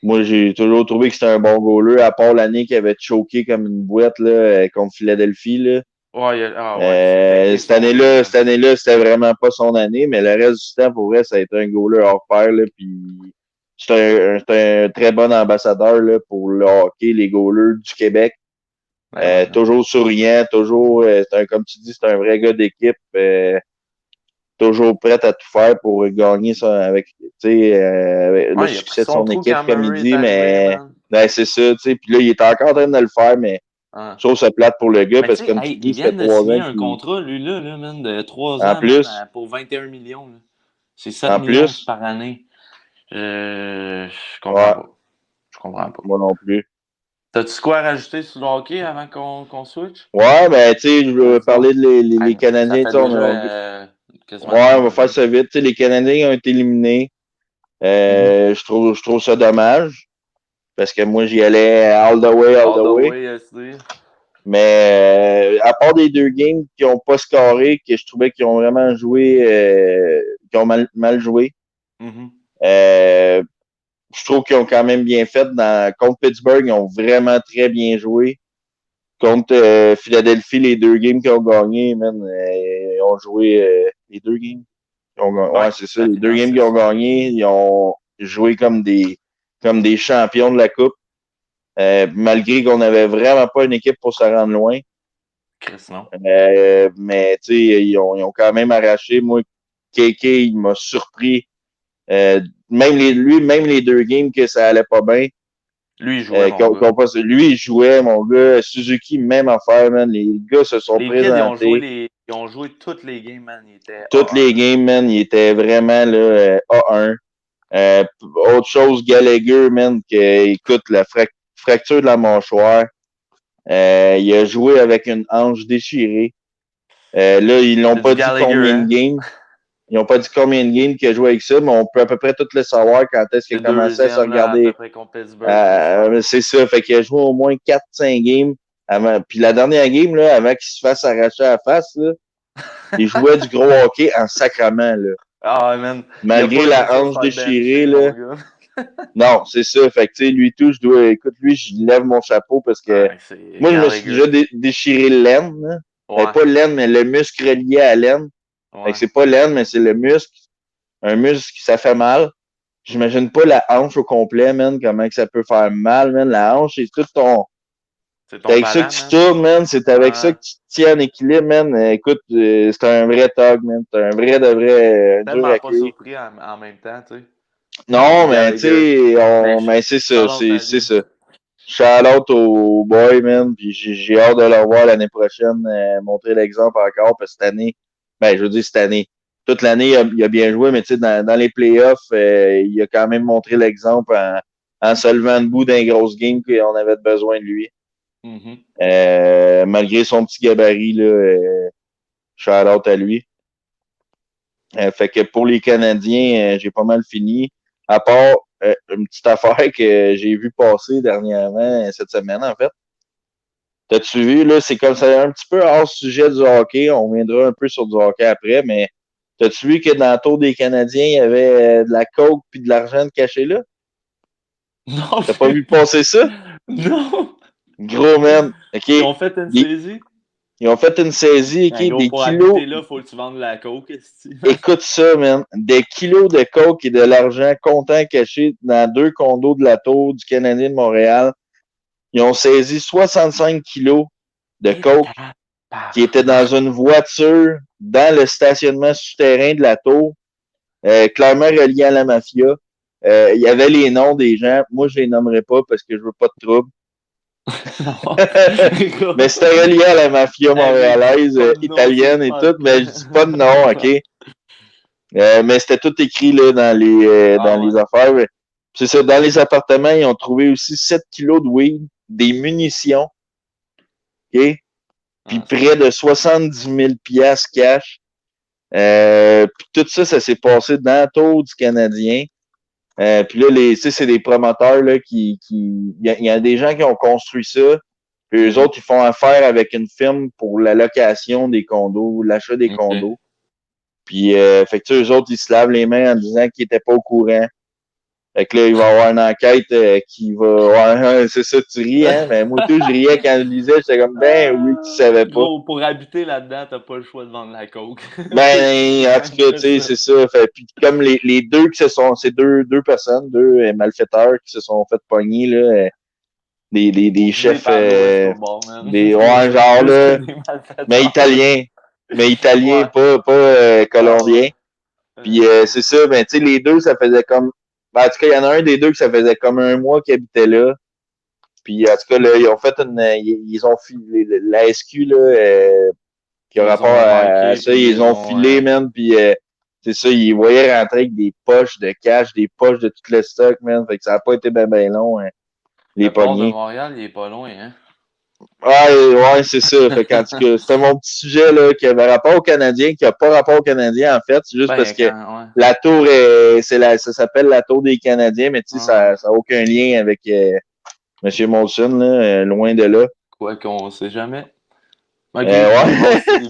moi, j'ai toujours trouvé que c'était un bon goaler, à part l'année qu'il avait choqué comme une boîte là, contre Philadelphie. Là. ouais, ouais, c'était Cette question de. année-là, c'était vraiment pas son année, mais le reste du temps, pour vrai, ça a été un goaler hors pair. Là, puis c'est un très bon ambassadeur là, pour le hockey, les goalers du Québec. Ben ouais, man. Toujours souriant, toujours, comme tu dis, c'est un vrai gars d'équipe. Toujours prêt à tout faire pour gagner ça avec, le Ouais, il a pris succès de son son trou équipe, quand comme il Murray est dit, arrivé, mais man. ben, c'est ça, tu sais. Puis là, il est encore en train de le faire, mais Ouais. je trouve ça plate pour le gars Mais tu parce que, sais, comme tu hey, dis, ils ça fait viennent de 3 signer ans un qu'il. contrat, lui-là, là, man, de 3 En ans, man, plus, pour 21 millions, là. C'est 7 en millions plus, par année. Je comprends ouais, pas. Je comprends pas. moi non plus. T'as-tu quoi à rajouter sur le hockey avant qu'on switch? Ouais, ben, tu sais, je veux Vas-y parler donc. de Hey, les ça Canadiens, tu fait sais, déjà quasiment une ouais, on va heure, faire là. ça vite. Tu sais, les Canadiens ont été éliminés. Mhm. Je trouve ça dommage parce que moi, j'y allais all All the the way. way, SD. Mais à part des deux games qui n'ont pas scoré, que je trouvais qu'ils ont vraiment joué, qui ont mal joué, Mhm. euh, je trouve qu'ils ont quand même bien fait. Contre Pittsburgh, ils ont vraiment très bien joué. Contre Philadelphie, les deux games qu'ils ont gagnés, man, ils ont joué les deux games. Ouais, Ouais, c'est ça. ça Les finit deux en games qu'ils ont 6. gagnés, ils ont joué comme des champions de la Coupe. Malgré qu'on n'avait vraiment pas une équipe pour se rendre loin. Chris, non. Mais tu sais, ils ont quand même arraché. Moi, KK, il m'a surpris. Euh, même les deux games que ça allait pas bien. Lui, il jouait, mon gars. Lui, il jouait, mon gars. Suzuki, même affaire, man. Les gars se sont Les kids, présentés. ils ont joué toutes les games, man. Ils étaient Toutes A1, les là. games, man, il était vraiment là, A1. Autre chose, Gallagher, man, que, écoute, fracture de la mâchoire. Il a joué avec une hanche déchirée. Là, ils l'ont C'est du pas dit Gallagher, combien de hein? games. Ils n'ont pas dit combien de games qu'il a joué avec ça, mais on peut à peu près tout le savoir quand est-ce qu'il C'est a commencé à se deuxième, là, à peu regarder. près contre Pittsburgh, c'est ça. C'est ça. Fait qu'il a joué au moins 4-5 games avant. Puis la dernière game, là, avant qu'il se fasse arracher la face, là, il jouait du gros hockey en sacrament, là. Ah, man. Il a Malgré pas aimé la ça se hanche faire déchirée, bencher, mon là. gars. Non, c'est ça. Fait que, tu sais, lui, tout, écoute, lui, je lève mon chapeau parce que Ouais, c'est moi, je me suis Gallagher. déjà déchiré l'aine, là. Ouais, Pas l'aine, mais le muscle relié à l'aine. Fait que ouais. c'est pas l'aine, mais c'est le muscle. Un muscle, ça fait mal. Mhm. J'imagine pas la hanche au complet, man, comment que ça peut faire mal, man. La hanche, c'est tout ton. C'est C'est ton avec ça que ballon, tu man. tournes, man. C'est avec ça Ouais. que tu te tiens en équilibre, man. Écoute, c'est un vrai tog, man. C'est un vrai de vrai dur Tellement à pas cuire. surpris en même temps, tu sais. Du Non, mais tu Gallagher. sais, Mais mais c'est ça, shout-out à c'est lui. ça. Shout out au boy, man. Puis j'ai hâte de le revoir l'année prochaine, montrer l'exemple encore, parce que cette année, ben, je veux dire cette année. Toute l'année, il a bien joué, mais tu sais, dans les playoffs, il a quand même montré l'exemple en se levant debout d'un gros game qu'on avait besoin de lui. Mhm. Malgré son petit gabarit, là, shout out à lui. Fait que pour les Canadiens, j'ai pas mal fini. À part une petite affaire que j'ai vu passer dernièrement, cette semaine, en fait. T'as-tu vu, là, c'est comme ça, un petit peu hors sujet du hockey. On viendra un peu sur du hockey après, mais t'as-tu vu que dans le tour des Canadiens, il y avait de la coke puis de l'argent de caché là? Non, T'as pas vu passer ça? non! Gros man, OK. Ils ont fait une Ils, saisie? ils ont fait une saisie, Un OK, gros, des pour kilos. habiter là, faut que tu vendes la coke, esti. Écoute ça, man. Des kilos de coke et de l'argent comptant caché dans deux condos de la tour du Canadien de Montréal. Ils ont saisi 65 kilos de Et coke qui étaient dans tabarnak. une voiture dans le stationnement souterrain de la tour, clairement relié à la mafia. Il y avait les noms des gens. Moi, je les nommerai pas parce que je veux pas de trouble. Mais c'était relié à la mafia Hey, dis montréalaise, pas de nom sur le italienne et tout. Mais je dis pas de podcast. nom, OK? Mais c'était tout écrit là, Ah dans ouais. les affaires. C'est ça, dans les appartements, ils ont trouvé aussi 7 kilos de weed, des munitions, OK? Puis Ah, c'est près de 70 000 piastres cash. Puis tout ça, ça s'est passé dans le tour du Canadien. Puis là, c'est des promoteurs là, il y a des gens qui ont construit ça. Puis eux autres, ils font affaire avec une firme pour la location des condos, l'achat des ok. condos. Puis, fait que eux autres, ils se lavent les mains en disant qu'ils étaient pas au courant. Fait que là, il va y avoir une enquête qui va. Ouais, c'est ça, tu ris, hein? Mais moi, tout, je riais quand je lisais. J'étais comme, ben oui, tu savais pas. Gros, pour habiter là-dedans, t'as pas le choix de vendre la coke. Ben, en tout cas, tu sais, c'est ça. Fait, puis comme les deux qui se sont. C'est deux personnes, deux malfaiteurs qui se sont fait pogner, là. Des Des chefs. panneaux, au bord, man. Ouais, genre, Plus que là. des Mais malfaiteurs. italien. Mais italien, Ouais. pas Ah ouais. colombien. Puis c'est ça, ben tu sais, les deux, ça faisait comme. Ben, en tout cas, il y en a un des deux que ça faisait comme un mois qu'ils habitaient là. Puis en tout cas, là, ils ont fait une. Ils ont filé la SQ là, qui a Ils rapport ont à remarqué, ça, puis ils ils ont ont. filé, man, puis c'est ça, ils voyaient rentrer avec des poches de cash, des poches de tout le stock, man. Fait que ça n'a pas été ben long, hein, les Le port de poignées. Montréal, il est pas loin, hein. Ouais, c'est ça. Fait qu'en tout cas, c'était mon petit sujet là, qui avait rapport au Canadien, qui n'a pas rapport au Canadien, en fait. C'est juste Ben, parce que quand. Ouais. la tour ça s'appelle la tour des Canadiens, mais tu sais, Ah, ça n'a aucun lien avec M. Molson, là, loin de là. quoi qu'on sait jamais. Malgré qui Ouais.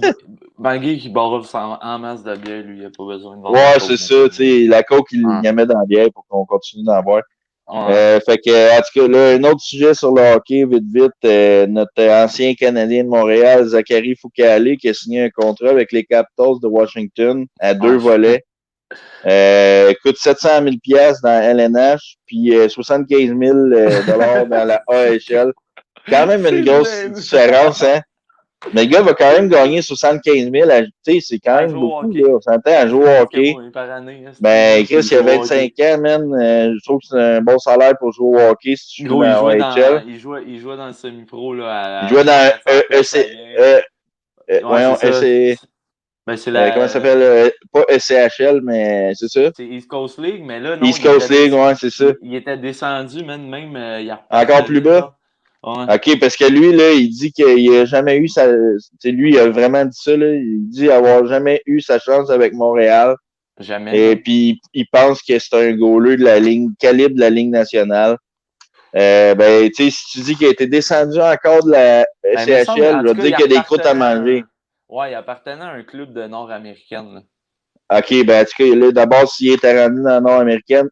brasse. Malgré qui brasse en masse de bière, lui, il a pas besoin de vendre la Ouais, coke c'est non ça, tu plus. sais, la coke, il Ouais. y en met dans la bière pour qu'on continue d'en boire. Ouais. Fait que, en tout cas, là, un autre sujet sur le hockey, vite, notre ancien Canadien de Montréal, Zachary Foucault, qui a signé un contrat avec les Capitals de Washington à 2 volets. Coûte 700 000 piastres dans LNH, puis 75 000 dollars dans la AHL. Quand même une C'est grosse dingue. différence, hein? Mais le gars va quand même gagner 75 000. Tu sais, c'est quand À même jouer au beaucoup, hockey. là. On s'entend à jouer au Presque hockey. moins par année, Ben, juste pour Chris, il a jouer au 25 hockey. ans, man. Je trouve que c'est un bon salaire pour jouer au hockey si tu joues Gros, il dans jouait OHL. dans. Il jouait dans le semi-pro là, Il à jouait genre dans 400 pièces la game. Ouais, c'est voyons, ça. Ben, c'est comment ça la. s'appelle? Pas ECHL, mais c'est ça. C'est East Coast League, mais là, non, East Coast League, ouais, c'est ça. il était descendu, même, il Encore plus repartenait, bas? genre. Ouais, OK, parce que lui, là, il dit qu'il a jamais eu sa. C'est lui, il a vraiment dit ça, là. Il dit avoir jamais eu sa chance avec Montréal. jamais, Et man. puis, il pense que c'est un goaler de la ligne, calibre de la Ligue nationale. Ben, tu sais, si tu dis qu'il a été descendu encore de la Ben, il me semble, SCHL, en je tout vais cas, dire qu'il y a des croûtes à manger. Ouais, il appartenait à un club de nord-américaine, là. OK, ben, en tout cas, là, d'abord, s'il était rendu dans la Nord-américaine,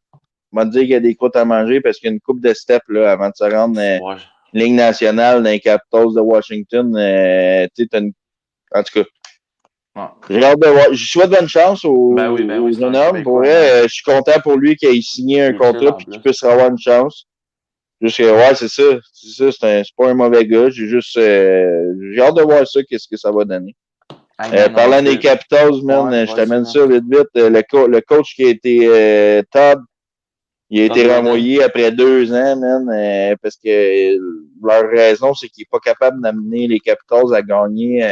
on va te dire qu'il y a des croûtes à manger parce qu'il y a une coupe de step, là, avant de se rendre Ouais. Ligue nationale dans les Capitals de Washington. Tu sais, en tout cas, Ouais. j'ai hâte de voir. Je souhaite bonne chance Ben oui, au c'est jeune un homme. Pour Québécois, vrai, man. je suis content pour lui qu'il ait signé un Il est chill contrat en et qu'il plus. puisse avoir une chance. Juste que, ouais, c'est ça. C'est ça, c'est pas un mauvais gars. J'ai hâte de voir ça, qu'est-ce que ça va donner. Hey, man, Parlant des Capitals, man, Ouais, je vas-y, t'amène man. ça vite. Le coach qui a été Todd, il a Todd été Brennan. renvoyé après 2 ans, man, parce que leur raison, c'est qu'il n'est pas capable d'amener les Capitals à gagner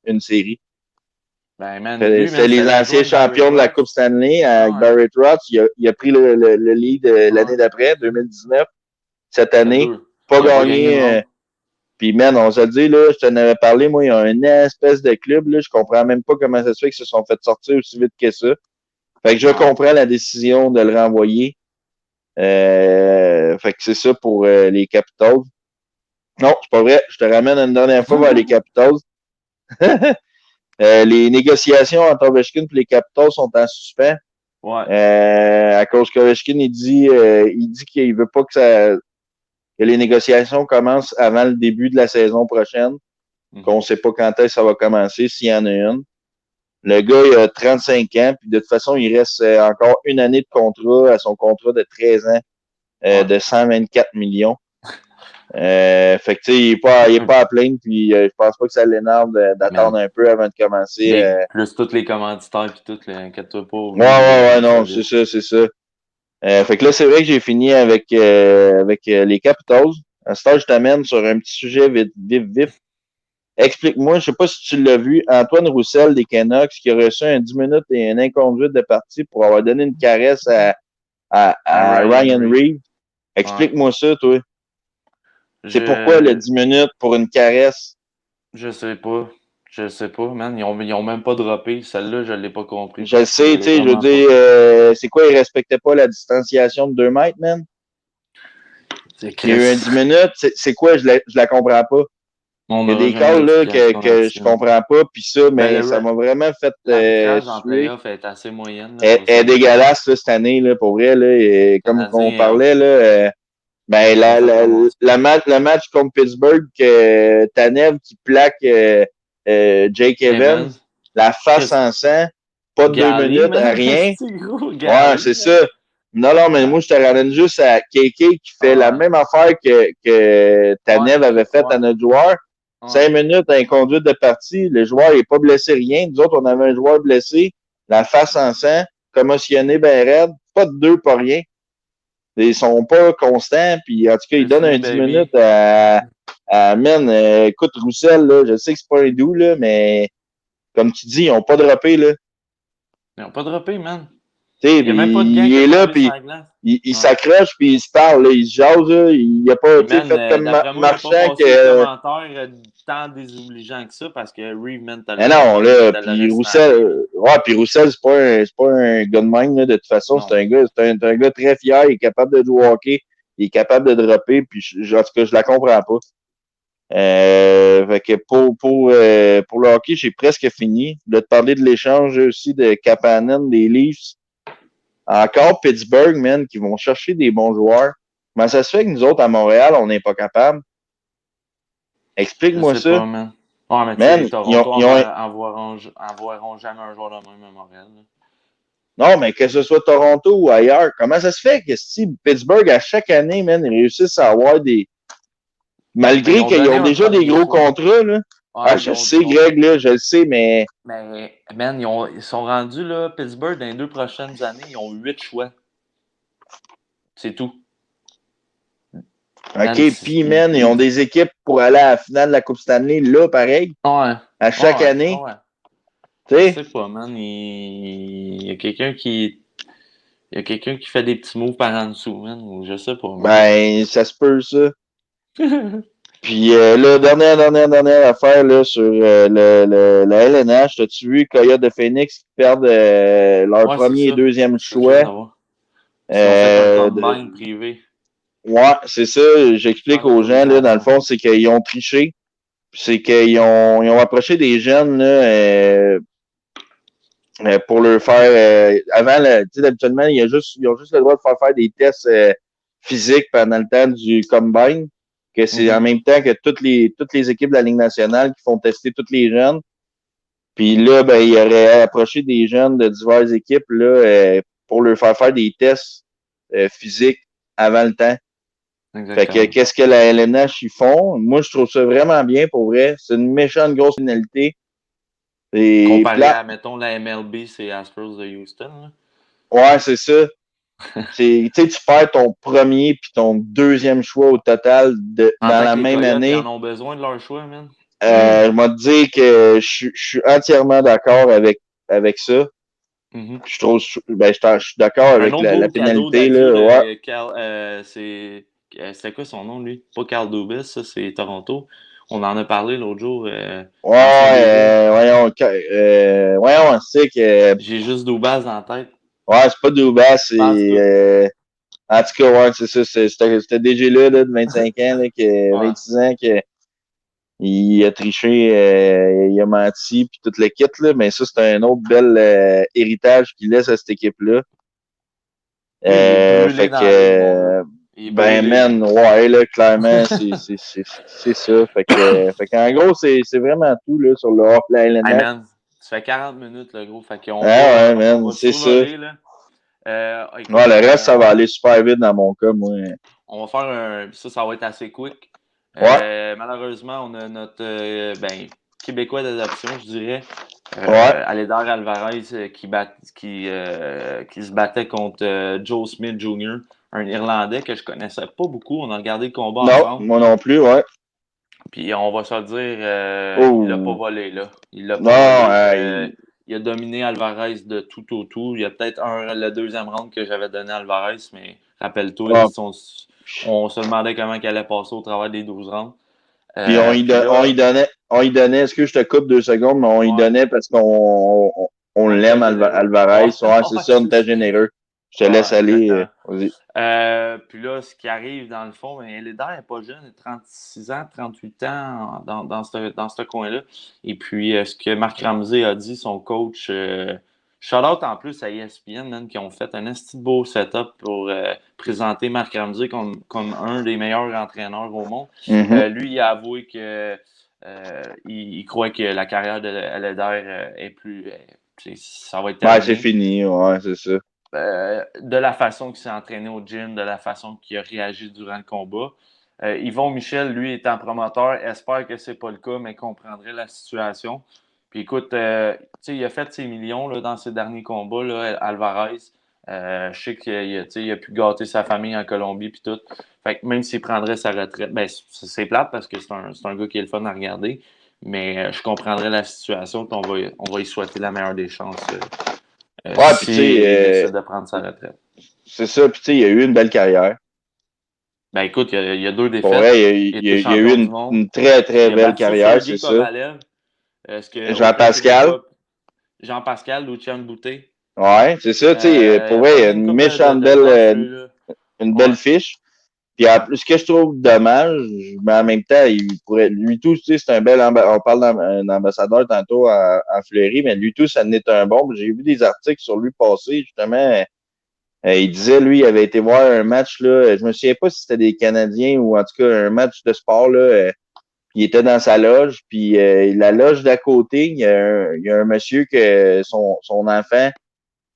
une série. Ben, man, lui, man, C'était c'était les anciens l'adjoint de Barry champions de la Coupe Trotz. Stanley avec Ah, Barrett Roth. Il a pris le lead ouais. Ouais. l'année d'après, 2019. Cette C'était année, dur. pas Il a pas gagné, gagné. non. Puis, man, on se le dit, là, je t'en avais parlé, moi, il y a une espèce de club, là, je comprends même pas comment ça se fait qu'ils se sont fait sortir aussi vite que ça. Fait que je Ouais. comprends la décision de le renvoyer. Fait que c'est ça pour les Capitals. Non, c'est pas vrai. Je te ramène une dernière fois vers les Capitals. Les négociations entre Ovechkin et les Capitals sont en suspens. Ouais. À cause qu'Ovechkin, il dit qu'il veut pas que les négociations commencent avant le début de la saison prochaine. Qu'on sait pas quand est-ce que ça va commencer, s'il y en a une. Le gars, il a 35 ans, puis de toute façon, il reste encore une année de contrat à son contrat de 13 ans Ouais. de 124 millions. Fait que, tu sais, il est pas à plaindre, puis je pense pas que ça l'énerve Man. d'attendre un peu avant de commencer. Plus tous les commanditaires pis tout, là, inquiète-toi pas, lui, il Ouais, est non, c'est solide. ça, c'est ça. Fait que là, c'est vrai que j'ai fini avec les Capitals. À ce temps, je t'amène sur un petit sujet vif. Explique-moi, je sais pas si tu l'as vu, Antoine Roussel des Canucks qui a reçu un 10 minutes et une inconduite de partie pour avoir donné une caresse À à Ryan Ryan Reed. Reeves. Ouais. Explique-moi ça, toi. C'est pourquoi le Je, 10 minutes pour une caresse? je sais pas. Je sais pas, man. Ils ont même pas droppé. Celle-là, je l'ai pas compris. Je le Je sais, tu l'ai sais, je veux vraiment pas dire, compris. c'est quoi, il respectait pas la distanciation de 2 mètres, man? C'est Il y a eu un Chris. 10 minutes, c'est quoi, je la comprends pas. On Il y a n'aura des jamais calls là, d'explication que je là-dessus, man. comprends pas, puis ça, Ben, mais ça m'a vraiment fait l'arbitrage en suer. playoff est assez moyenne, là, on va se Elle est le dire. dégueulasse là, cette année, là, pour vrai. Là, et Les comme on Canadiens parlait, là, ben, ont fait ramasser. le match contre Pittsburgh, Tanev qui plaque Jake Evans, Evans. la face Chris. en sang, pas de 2 Galley, minutes, man. rien. C'est gros Ouais, Galley, c'est man. ça. Non, mais Ouais. moi, je te ramène juste à KK qui fait la Ouais. même affaire que Ouais. Tanev avait fait Ouais. à notre joueur. Ouais. 5 minutes à une conduite de partie, le joueur n'est pas blessé, rien. Nous autres, on avait un joueur blessé, la face en sang, commotionné, ben raide, pas de deux, pas rien. Ils sont pas constants, puis en tout cas, ils donnent Grizzly, un 10 baby. minutes à man, écoute, Roussel, là, je sais que c'est pas un doux, là, mais comme tu dis, ils ont pas droppé, là. Ils ont pas droppé, man. Tu sais, Il y a même pas de puis gants il qui a est là, tombé sur puis la glace. il Ouais. s'accroche, puis il se parle, là, il se jase, là, il a pas, Puis, tu sais, man, fait comme d'après moi, il a pas Marchand passé les que. commentaires tant désobligeants que ça parce que Reeve, man, Mais non, là, te l'aurait puis Roussel, snappé, là. ouais, puis Roussel, c'est pas un gars de même, là, de toute façon, Non. c'est un gars très fier, il est capable de jouer au hockey, il est capable de dropper, puis en tout cas, je la comprends pas. Fait que pour le hockey, j'ai presque fini. De te parler de l'échange aussi de Kapanen, des Leafs. Encore Pittsburgh, man, qui vont chercher des bons joueurs. Comment ça se fait que nous autres, à Montréal, on n'est pas capable? Je Explique-moi sais ça. pas, man. Ouais, mais tu sais, Man, Toronto ils ont envoieront jamais un joueur de même à Montréal, là. non, mais que ce soit Toronto ou ailleurs, comment ça se fait que si Pittsburgh, à chaque année, man, ils réussissent à avoir des. Ben, ils Malgré ont qu'ils donné ont un déjà des premier gros choix. contrats, là. Ah, Ouais, je sais, Greg, là, je le sais, mais. mais, man, ils sont rendus, là, Pittsburgh, dans les 2 prochaines années, ils ont 8 choix. C'est tout. OK, Man, puis, man, ils ont des équipes pour aller à la finale de la Coupe Stanley, là, pareil, ouais, à chaque ouais, année. ouais. Tu Je sais? sais pas, man. Il y a quelqu'un qui. Il y a quelqu'un qui fait des petits moves par en dessous, man. Ou je sais pas, man. Ben, ça se peut, ça. Puis là, dernière affaire là, sur la LNH, as-tu vu Coyote de Phoenix qui perdent leur Ouais, c'est premier et ça. deuxième C'est ça que je viens choix? d'avoir. Ils se sont fait un Euh, de- combine privé. ouais, c'est ça, Sans j'explique aux gens, là, dans le autorisation. fond, c'est qu'ils ont triché. C'est ils ont approché des jeunes là, pour leur faire avant tu sais, habituellement, ils ont juste le droit de faire des tests physiques pendant le temps du combine, que c'est en Mhm. même temps que toutes les équipes de la Ligue nationale qui font tester tous les jeunes. Puis là, ben, il aurait approché des jeunes de diverses équipes là, pour leur faire des tests physiques avant le temps. Fait que Exactement. qu'est-ce que la LNH ils font? Moi, je trouve ça vraiment bien pour vrai. C'est une méchante grosse pénalité. C'est Comparé plate. à, mettons, la MLB, c'est Astros de Houston, là. Ouais, c'est ça. Tu sais, tu perds ton premier puis ton deuxième choix au total En dans tant la que les même Coyotes, ils année. en ont besoin de leur choix, man. Je vais te dire que je suis entièrement d'accord avec ça. Mhm. Je trouve, je suis d'accord Un avec autre la beau cadeau pénalité, d'adieu là. Ouais. de Cal, c'était quoi son nom, lui? Pas Carl Dubas, ça, c'est Toronto. On en a parlé l'autre jour. Ancien Ouais, DG. voyons, c'est que, J'ai juste Dubas en tête. ouais, c'est pas Dubas, En tout c'est, cas. en tout cas, ouais, c'est ça, c'était DG-là, là, de 25 ans, là, Ouais. 26 ans, il a triché, il a menti, puis toute l'équipe, là, mais ça, c'est un autre bel héritage qu'il laisse à cette équipe-là. Lui, il est brûlé Fait dans la ligue, mon gars. que, Il est ben, brûlé, là. man, ouais, là, clairement, c'est ça. Fait qu'en gros, c'est vraiment tout, là, sur la Hey, LNH. man, ça fait 40 minutes, le gros. Fait Ah ouais, on man, va c'est ça. survoler, là. Ouais, Écoute, le reste, ça va aller super vite dans mon cas, moi. on va faire un. Ça va être assez quick. Ouais, Malheureusement, on a notre Québécois d'adoption, je dirais. Ouais. Aledar Alvarez qui se battait contre Joe Smith Jr., un Irlandais que je connaissais pas beaucoup. On a regardé le combat Non, ensemble. moi non plus, ouais. Puis on va se le dire, il l'a pas Oh. volé, là. Il l'a pas Non, volé. hey. Il a dominé Alvarez de tout au tout. Il y a peut-être le deuxième round que j'avais donné à Alvarez, mais rappelle-toi, Ah. on se demandait comment il allait passer au travers des 12 rounds. Puis Puis là, on y donnait, est-ce que je te coupe 2 secondes, mais on y ouais, donnait parce qu'on on était l'aime, généreux. Alvarez. Ouais, Ouais, c'est ouais, ça, on était généreux. Je te laisse ouais, aller. exactement. Vas-y. Puis là, ce qui arrive dans le fond, mais Leder n'est pas jeune, il a 36 ans, 38 ans dans ce coin-là. Et puis, ce que Marc Ramsey a dit, son coach, shout-out en plus à ESPN, man, qui ont fait un esti de beau setup pour présenter Marc Ramsey comme un des meilleurs entraîneurs au monde. Mhm. Lui, il a avoué que il croit que la carrière de Leder est plus. Ça va être Ouais, c'est terminé fini. Ouais, c'est ça. de la façon qu'il s'est entraîné au gym, de la façon qu'il a réagi durant le combat. Yvon Michel, lui, étant promoteur, espère que c'est pas le cas, mais comprendrait la situation. Puis écoute, il a fait ses millions là, dans ses derniers combats, là, Alvarez. Je sais qu'il a pu gâter sa famille en Colombie puis tout. Fait que même s'il prendrait sa retraite, ben, c'est plate parce que c'est un gars qui est le fun à regarder. Mais je comprendrais la situation et on va y souhaiter la meilleure des chances Ouais, puis tu sais, s'il décide de prendre sa retraite. c'est ça. Puis tu sais, il a eu une belle carrière. Ben écoute, il y a deux Pour défaites. vrai, Il était il a eu champion du monde. une très, très Il a belle battu carrière, c'est Sergei ça. Kovalev. Est-ce que aucun Jean-Pascal. Québécois, Jean-Pascal, Lucien Boutet. Ouais, c'est ça, tu sais, Il pour a vrai, il a pogné une une coupe méchante de belle, broche, lui-là. une belle Ouais. fiche. Puis en plus, ce que je trouve dommage, mais en même temps, il pourrait, lui tout, tu sais, c'est un bel on parle d'un ambassadeur tantôt à Fleury, mais lui tout, ça n'est un bon. J'ai vu des articles sur lui passer, justement. Il disait, lui, il avait été voir un match, là. Je me souviens pas si c'était des Canadiens ou en tout cas un match de sport, là. Puis il était dans sa loge, puis la loge d'à côté, il y a un monsieur que son enfant,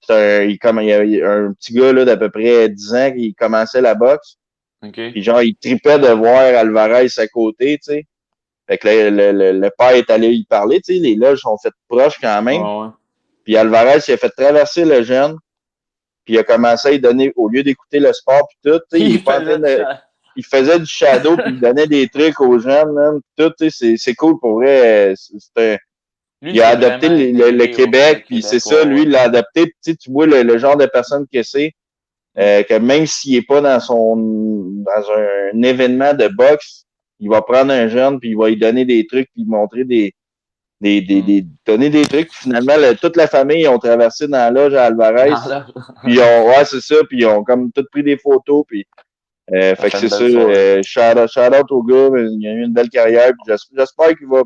il y a un petit gars là, d'à peu près 10 ans qui commençait la boxe. OK. Puis genre, il tripait de voir Alvarez à côté, tu sais. Fait que le père est allé y parler, tu sais, les loges sont faites proches quand Ouais, même. ouais. Puis Alvarez, il a fait traverser le jeune, puis il a commencé à lui donner, au lieu d'écouter le sport puis tout, tu sais, il Il est pas en train faisait du de. chat. Il faisait du shadow, puis il donnait des trucs aux jeunes, même, tout, tu sais, c'est cool pour vrai. Lui, il Il a s'est adopté vraiment le intégré au Québec, puis c'est Québec. ça, Ouais, lui, ouais. il l'a adopté, puis tu vois le genre de personne que c'est. Mm. Que même s'il n'est pas dans un événement de boxe, il va prendre un jeune, puis il va lui donner des trucs, puis lui montrer Mm. donner des trucs. Finalement, toute la famille ont traversé dans la loge à Alvarez, Dans là. puis ouais, c'est ça, puis ils ont comme tout pris des photos, puis Ça fait que fait c'est une ça, belle soirée. shout out au gars, mais il a eu une belle carrière, puis j'espère qu'il va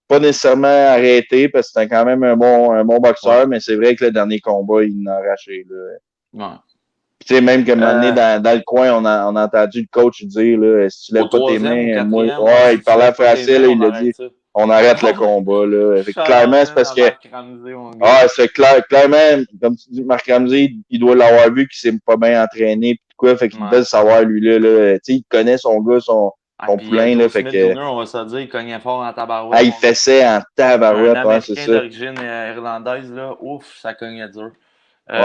pas nécessairement arrêter, parce que c'était quand même un bon Ouais. boxeur, mais c'est vrai que le dernier combat, il l'a arraché, là. Ouais. Tu sais, même qu'à un moment donné, Euh, dans le coin, on a entendu le coach dire, là, si tu Au lèves pas tes troisième ou main, moi, quatrième, ouais, ouais, si il tu parlait en lèves pas tes français, mains, là, on il a arrête dit, ça. on arrête le combat, là. Fait que Shout-out, clairement, c'est man, parce à que, Marc Ramsey, mon gars. ah, c'est clairement, comme tu dis, Marc Ramsey, il doit l'avoir vu qu'il s'est pas bien entraîné, pis quoi, fait qu'il devait Ouais. le savoir, lui, là, tu sais, il connaît son gars, Ah, son puis poulain, là, Joe fait Smith que, Jr., on va se le dire, il cognait fort en ah, tabarouette, il mon gars. fessait en Un tabarouette, ouais, c'est Américain ça. d'origine irlandaise, là, ouf, ça cognait dur. Ouais,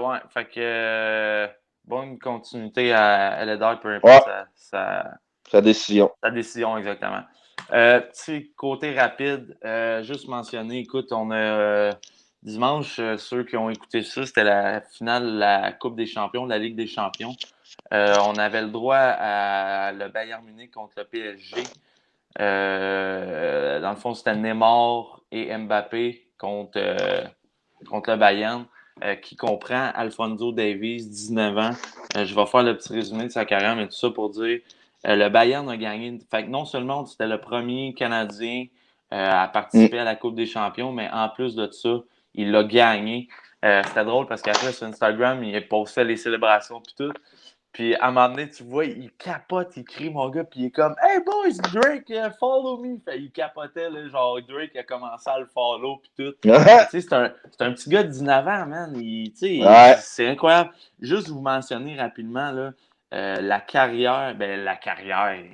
Ouais, fait que bonne continuité à Leder, peu ouais, importe sa décision. sa décision exactement. Petit côté rapide, juste mentionner, écoute, on a dimanche, ceux qui ont écouté ça, c'était la finale de la Coupe des Champions, de la Ligue des Champions. On avait le droit à le Bayern Munich contre le PSG. Dans le fond, c'était Neymar et Mbappé contre le Bayern, qui comprend Alphonso Davies, 19 ans. Je vais faire le petit résumé de sa carrière, mais tout ça pour dire le Bayern a gagné. Fait que non seulement c'était le premier Canadien à Mm. participer à la Coupe des Champions, mais en plus de ça, il l'a gagné. C'était drôle parce qu'après sur Instagram, il postait les célébrations et tout. Puis à un moment donné, tu vois, il capote, il crie, mon gars, puis il est comme Hey boys, Drake, follow me. Fait, il capotait, là, genre Drake a commencé à le follow, puis tout. Tu sais, c'est un petit gars de 19 ans, man. Tu sais, Ouais, c'est incroyable. Juste vous mentionner rapidement, là, la carrière,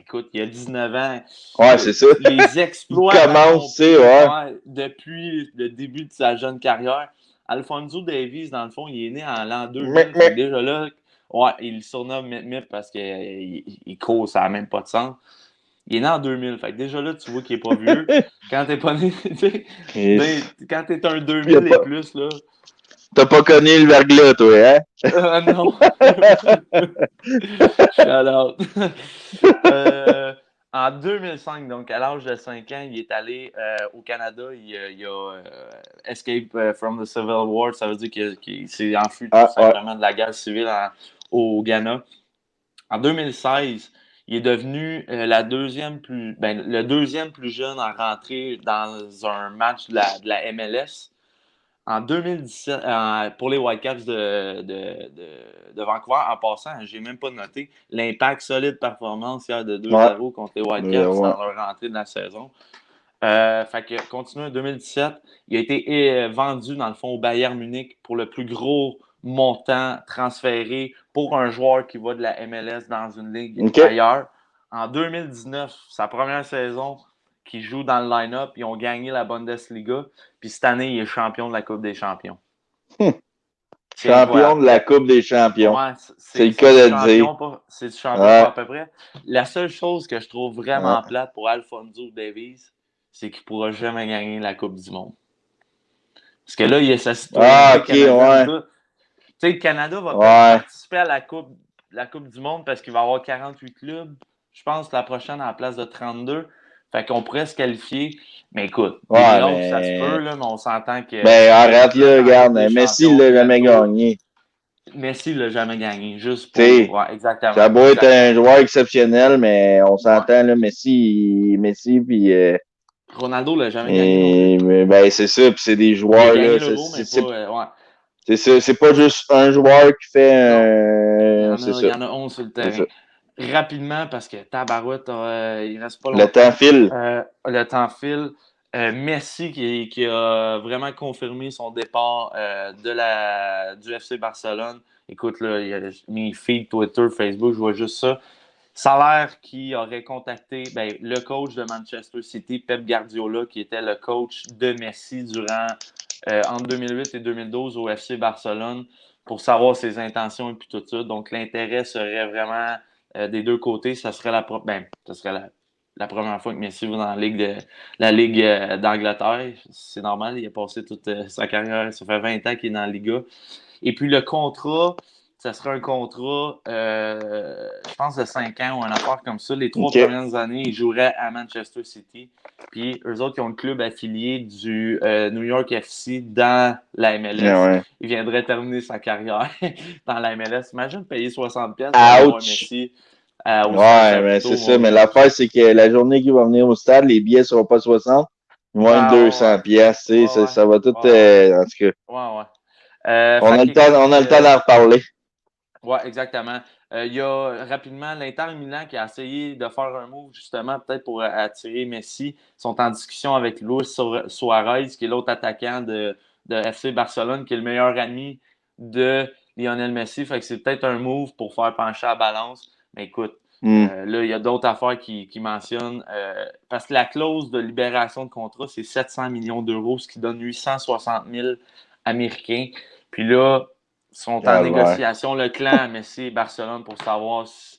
écoute, il y a 19 ans, Ouais, c'est ça. les Il exploits commence, tu sais, accomplis ouais. ouais, depuis le début de sa jeune carrière. Alfonso Davies, dans le fond, il est né en l'an Mais, 2000, fait que mais, déjà là, ouais, il le surnomme Mip parce qu'il court, ça n'a même pas de sens. Il est né en 2000, fait que déjà là, tu vois qu'il est pas vieux. Quand t'es pas né, tu sais, Chris, quand t'es un y a 2000 et pas, plus, là, t'as pas connu le verglas, toi, hein? non. Shout out. En 2005, donc à l'âge de 5 ans, il est allé au Canada. Il a escape from the Civil War. Ça veut dire qu'il s'est enfui tout Ah, ouais. simplement de la guerre civile au Ghana. En 2016, il est devenu le deuxième plus jeune à rentrer dans un match de la MLS. En 2017, pour les Whitecaps de Vancouver, en passant, j'ai même pas noté l'impact solide performance hier de Ouais. 2-0 contre les Whitecaps Ouais. dans leur rentrée de la saison. Fait que, continue en 2017, il a été vendu, dans le fond, au Bayern Munich pour le plus gros montant transféré pour un joueur qui va de la MLS dans une ligue OK. ailleurs. En 2019, sa première saison, qui joue dans le line-up, ils ont gagné la Bundesliga. Puis cette année, il est champion de la Coupe des champions. C'est Champion incroyable. de la Coupe des champions. Ouais, C'est le cas de le dire. c'est du champion pas Ouais. à peu près. La seule chose que je trouve Ouais. vraiment plate pour Alfonso Davies, c'est qu'il ne pourra jamais gagner la Coupe du Monde. Parce que là, il y a sa Ah, citoyenneté OK, canadienne. ouais. Tout. Tu sais, le Canada va peut-être Ouais. participer à la coupe du Monde parce qu'il va y avoir 48 clubs. Je pense la prochaine à la place de 32. Fait qu'on pourrait se qualifier. Mais écoute, des Ouais, miracles, ça se peut, mais. là, mais on s'entend que Ben, s'ils arrête reviennent là, en Ligue regarde. des Messi, il Champions l'a puis le jamais tour, gagné. Messi l'a jamais gagné. Juste Tu pour. sais, Ouais, ça a exactement. beau être un Exactement. joueur exceptionnel, mais on Ouais. s'entend, là, Messi, puis. Ronaldo l'a jamais gagné non plus. Ben, c'est ça, puis c'est des Il a joueurs, gagné là. l'Euro, mais pas. Ouais. C'est ça, c'est pas juste un joueur qui fait Non. c'est Il ça. y en a 11 sur le C'est ça. terrain. Rapidement, parce que Tabarouette, il reste pas Le temps longtemps. file. Le temps file. Messi qui a vraiment confirmé son départ du FC Barcelone. Écoute, là, il y a mes feeds Twitter, Facebook, je vois juste ça. Salaire qui aurait contacté le coach de Manchester City, Pep Guardiola, qui était le coach de Messi entre 2008 et 2012 au FC Barcelone, pour savoir ses intentions et puis tout ça. Donc, l'intérêt serait vraiment des deux côtés. Ça serait la première fois que Messi va dans la Ligue d'Angleterre. C'est normal, il a passé toute sa carrière. Ça fait 20 ans qu'il est dans la Liga. Et puis le contrat, ça sera un contrat, je pense, de 5 ans ou une affaire comme ça. Les 3 OK. premières années, ils joueraient à Manchester City. Puis eux autres, qui ont le club affilié du New York FC dans la Ah MLS. ouais. Il viendrait terminer sa carrière dans la MLS. Imagine payer 60$ pour aller voir Ouch! Messi au stade Ouais, mais c'est Saputo, ça. mon Mais gars. l'affaire, c'est que la journée qu'il va venir au stade, les billets seront pas 60, ils vont être Ah 200 ouais, pièces, tu sais, ouais, ouais, ça va tout, ouais, ouais, en tout cas, ouais, ouais. on Fait a le temps, qu'écoute, on a le temps d'en reparler. ouais, exactement. Il y a rapidement l'Inter Milan qui a essayé de faire un move justement peut-être pour attirer Messi. Ils sont en discussion avec Luis Suarez, qui est l'autre attaquant de FC Barcelone, qui est le meilleur ami de Lionel Messi. Fait que c'est peut-être un move pour faire pencher la balance. Mais écoute, Hmm. là, il y a d'autres affaires qui mentionnent. Parce que la clause de libération de contrat, c'est 700 millions d'euros, ce qui donne 860 000 Américains. Puis là, sont en Calvaire. négociation, le clan Messi et Barcelone, pour savoir si...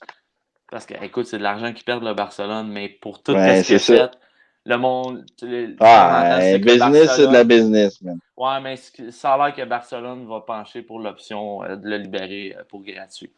Parce que, écoute, c'est de l'argent qu'ils perdent le Barcelone, mais pour tout Ben, ce qu'il c'est a ça. fait, le monde, ce qu'on entend, Ah, c'est que le business, c'est de la Barcelone... business, man. Ouais, mais ça a l'air que Barcelone va pencher pour l'option de le libérer pour gratuit.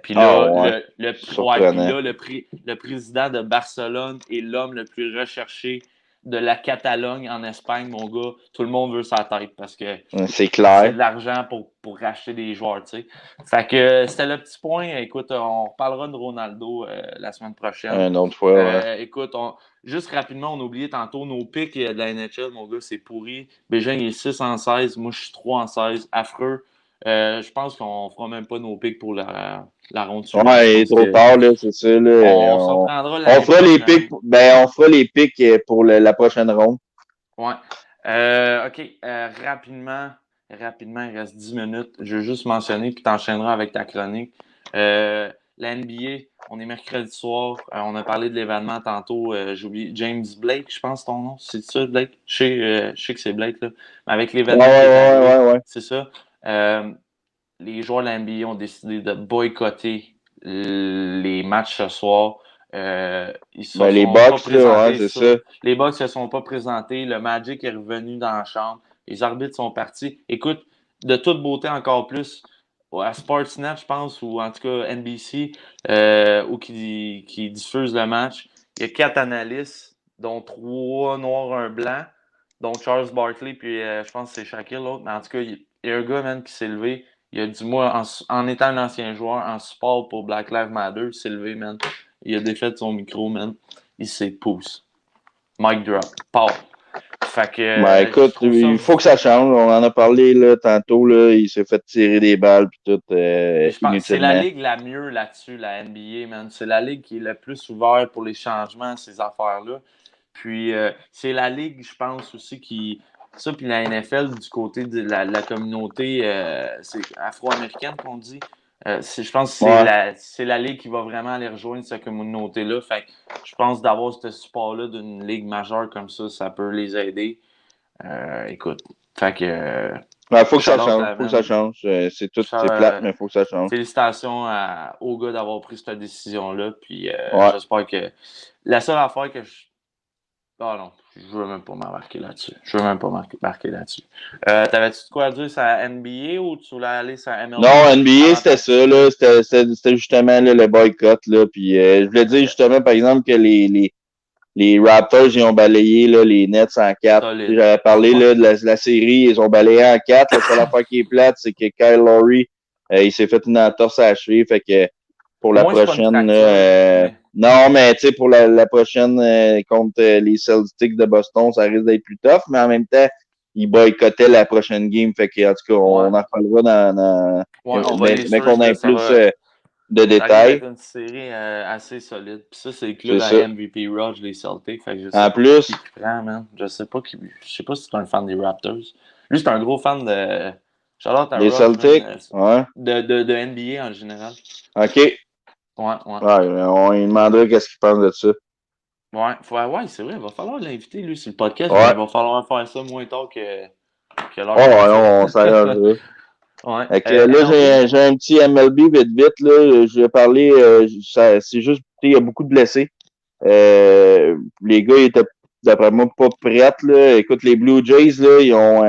Puis Ah, là, ouais. puis Surprenant. là le président de Barcelone est l'homme le plus recherché de la Catalogne en Espagne, mon gars. Tout le monde veut sa tête parce que C'est c'est clair. de l'argent pour racheter des joueurs, tu sais. Fait que c'était le petit point. Écoute, on reparlera de Ronaldo la semaine prochaine. Une autre fois, ouais. Écoute, juste rapidement, on a oublié tantôt nos pics de la NHL, mon gars, c'est pourri. Bégin, il est 6 en 16, moi je suis 3 en 16, affreux. Je pense qu'on fera même pas nos pics pour la ronde suivante. Je Ouais, il est pense trop que tard, là, c'est ça, là. on se reprendra On l'année fera les pics, prochaine. ben, on fera les pics pour la prochaine ronde. Ouais. OK. Rapidement, il reste 10 minutes. Je veux juste mentionner, puis t'enchaîneras avec ta chronique. la NBA, on est mercredi soir. On a parlé de l'événement tantôt. J'ai oublié James Blake, je pense ton nom. C'est ça, Blake? Je sais que c'est Blake, là. Mais avec l'événement qui est arrivé, Ouais. c'est ça. Les joueurs de la NBA ont décidé de boycotter les matchs ce soir. Ils se Ben, les sont pas Bucks, là, ouais, présentés c'est ça. Les Bucks se sont pas présentés. Le Magic est revenu dans la chambre. Les arbitres sont partis. Écoute, de toute beauté encore plus, à Sportsnet, je pense, ou en tout cas NBC, ou qui diffuse le match, il y a 4 analystes, dont 3 noirs, un blanc, dont Charles Barkley, puis je pense que c'est Shaquille l'autre. Mais en tout cas, il y a un gars, man, qui s'est levé. Il a dit, moi, en étant un ancien joueur, en support pour Black Lives Matter, il s'est levé, man. Il a défait son micro, man. Il s'est poussé. Mic drop. Pow. Fait que Ben, je écoute, trouve ça. il faut que ça change. On en a parlé, là, tantôt, là. Il s'est fait tirer des balles, puis tout, Je pense que c'est la inutilement. ligue la mieux là-dessus, la NBA, man. C'est la ligue qui est le plus ouverte pour les changements, ces affaires-là. Puis c'est la ligue, je pense aussi, qui. Ça, puis la NFL, du côté de la communauté c'est afro-américaine qu'on dit. Je pense que Ouais. c'est la ligue qui va vraiment aller rejoindre cette communauté-là. Fait que je pense d'avoir ce support-là d'une ligue majeure comme ça peut les aider. Écoute, fait que Ben, faut que ça shout-out change. à Faut que ça man. change. C'est tout, c'est plate, Euh, mais faut que ça change. Félicitations au gars d'avoir pris cette décision-là. Puis Ouais. j'espère que. La seule affaire que je. Ah non, je veux même pas m'embarquer là-dessus. Je veux même pas m'embarquer là-dessus. T'avais-tu de quoi à dire sur la NBA ou tu voulais aller sur la Non, MLB NBA, avant c'était ton petit ça, là. quiz? C'était justement là, le boycott, là. Puis je voulais dire Ok. justement, par exemple, que les Raptors, ils ont balayé là, les Nets en 4. Solide. J'avais parlé Ouais. là, de la série, ils ont balayé en 4. La seule affaire qui est plate, c'est que Kyle Lowry, il s'est fait une entorse à la cheville. Fait que pour Au la moins, c'est pas une prochaine, là, fracture, mais. non, mais tu sais, pour la prochaine contre les Celtics de Boston, ça risque d'être plus tough, mais en même temps, ils boycottaient la prochaine game. Fait que, en tout cas, Ouais. on en reparlera Ouais, on va les mais qu'on suivre, là. ait plus de Ça risque d'être détails. une série assez solide. Puis ça, c'est le C'est club à ça. MVP Rush, les Celtics. Fait que je sais En pas qui plus, prend, man. Je sais pas qui. Je sais pas si c'est un fan des Raptors. Lui, c'est un gros fan de. Charlotte à les Rush, man. Celtics, ouais. De NBA en général. OK. Ouais, ouais. Ouais, on lui demanderait qu'est-ce qu'il pense de ça. Ouais, c'est vrai. Il va falloir l'inviter, lui, sur le podcast, mais Ouais. il va falloir faire ça moins tard que Oh, l'heure qu'on ouais, fait. on s'arrangera. Ouais. Fait que là, MLB? j'ai un petit MLB vite. Là. Je vais parler, c'est juste, il y a beaucoup de blessés. Les gars, ils étaient, d'après moi, pas prêts. Là. Écoute, les Blue Jays, là, ils ont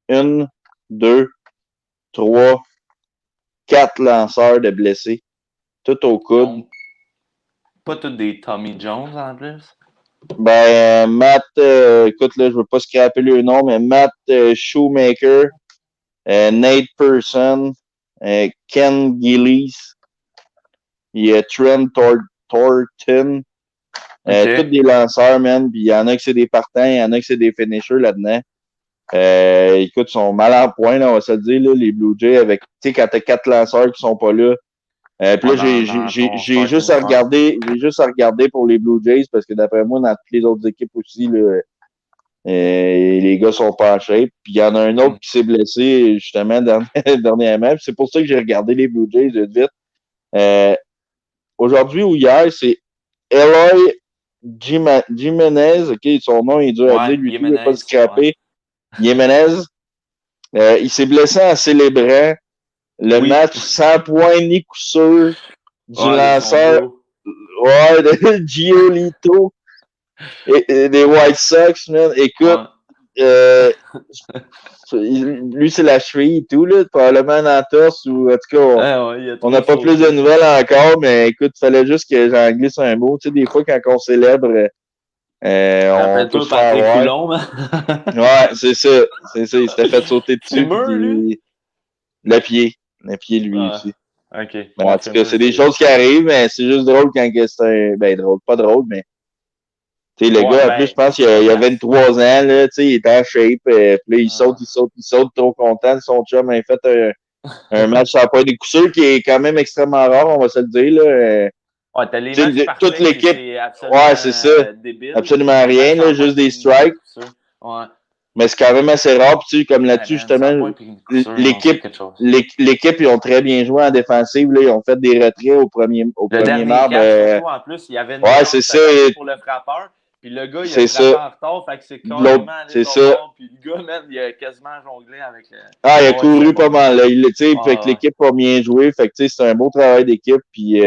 une, deux, trois, quatre lanceurs de blessés. Tout au Ils coude. ont pas tous des Tommy Jones en plus. Ben, Matt, écoute, là, je veux pas scraper le nom, mais Matt Shoemaker, Nate Person, Ken Gillies, il y a Trent Thornton, OK. tous des lanceurs, man. Puis il y en a qui c'est des partants, il y en a qui c'est des finishers là-dedans. Écoute, ils sont mal en point, là, on va se le dire, là, les Blue Jays, avec, tu sais, quand t'as 4 lanceurs qui sont pas là. Puis Ouais, là, dans ton starting j'ai juste à regarder pour les Blue Jays, parce que d'après moi, dans toutes les autres équipes aussi, là, les gars sont pas en shape. Puis il y en a un autre qui s'est blessé, justement, dernièrement. Puis c'est pour ça que j'ai regardé les Blue Jays vite. Euh, Aujourd'hui ou hier, c'est Eloy Jimenez, OK, son nom est dur à Ouais, dire, lui, tout, il ne pas Jimenez, se ouais. scraper. Jimenez, il s'est blessé en célébrant le Oui. match sans point ni coup sûr du Ouais, de son lanceur bro. ouais, de Giolito et des White Sox, man. Écoute, Ouais. euh, lui, c'est la cheville et tout, là, probablement un entorse ou en tout cas, Ouais, il a on trop n'a pas plus de sauté. nouvelles encore, mais écoute, il fallait juste que j'en glisse un mot. Tu sais, des fois, quand on célèbre, on peut Rappelle-toi se faire Patrick avoir. Coulomb, man. Ouais, c'est ça. C'est ça. Il s'était fait sauter dessus, puis Fumeur, lui. le pied. Le pied, lui Ouais. aussi. OK. Mais en Ouais, tout cas, Fumeur, c'est des c'est. choses qui arrivent, mais c'est juste drôle quand c'est un. Ben, drôle, pas drôle, mais. Tu sais, le Ouais, gars, en plus, je ben, pense c'est qu'il a cocasse. 23 ans, là, tu sais, il est en shape, puis là, Ouais. il saute, trop content. Son chum a fait un match sans point des coups sûrs qui est quand même extrêmement rare, on va se le dire, là. Ouais, t'as les Tu matchs sais, toute parfaits que l'équipe, c'est absolument ouais, c'est ça. débile, puis Absolument les rien, matchs là, sans point juste des de strikes. coup sûr. Ouais. Mais c'est quand même assez rare. Puis, tu sais, comme Ouais, là-dessus, man, 100 justement, points puis une coup sûre, non, c'est l'équipe, quelque chose. l'équipe, ils ont très bien joué en défensive. Là, ils ont fait des retraits au Le premier dernier marbre. catch, surtout, en plus, il y avait une Ouais, c'est glance ça. à donner pour le frappeur. Puis le gars, il a C'est frappé ça. en retard, fait que c'est De l'autre, carrément allé de c'est l'autre ça. bord. Puis le gars, man, il a quasiment jonglé avec le. Ah, il a Ouais, c'était couru pas bon. mal. Là. Fait que Ouais, l'équipe a bien joué. Fait que c'est un beau travail d'équipe. Puis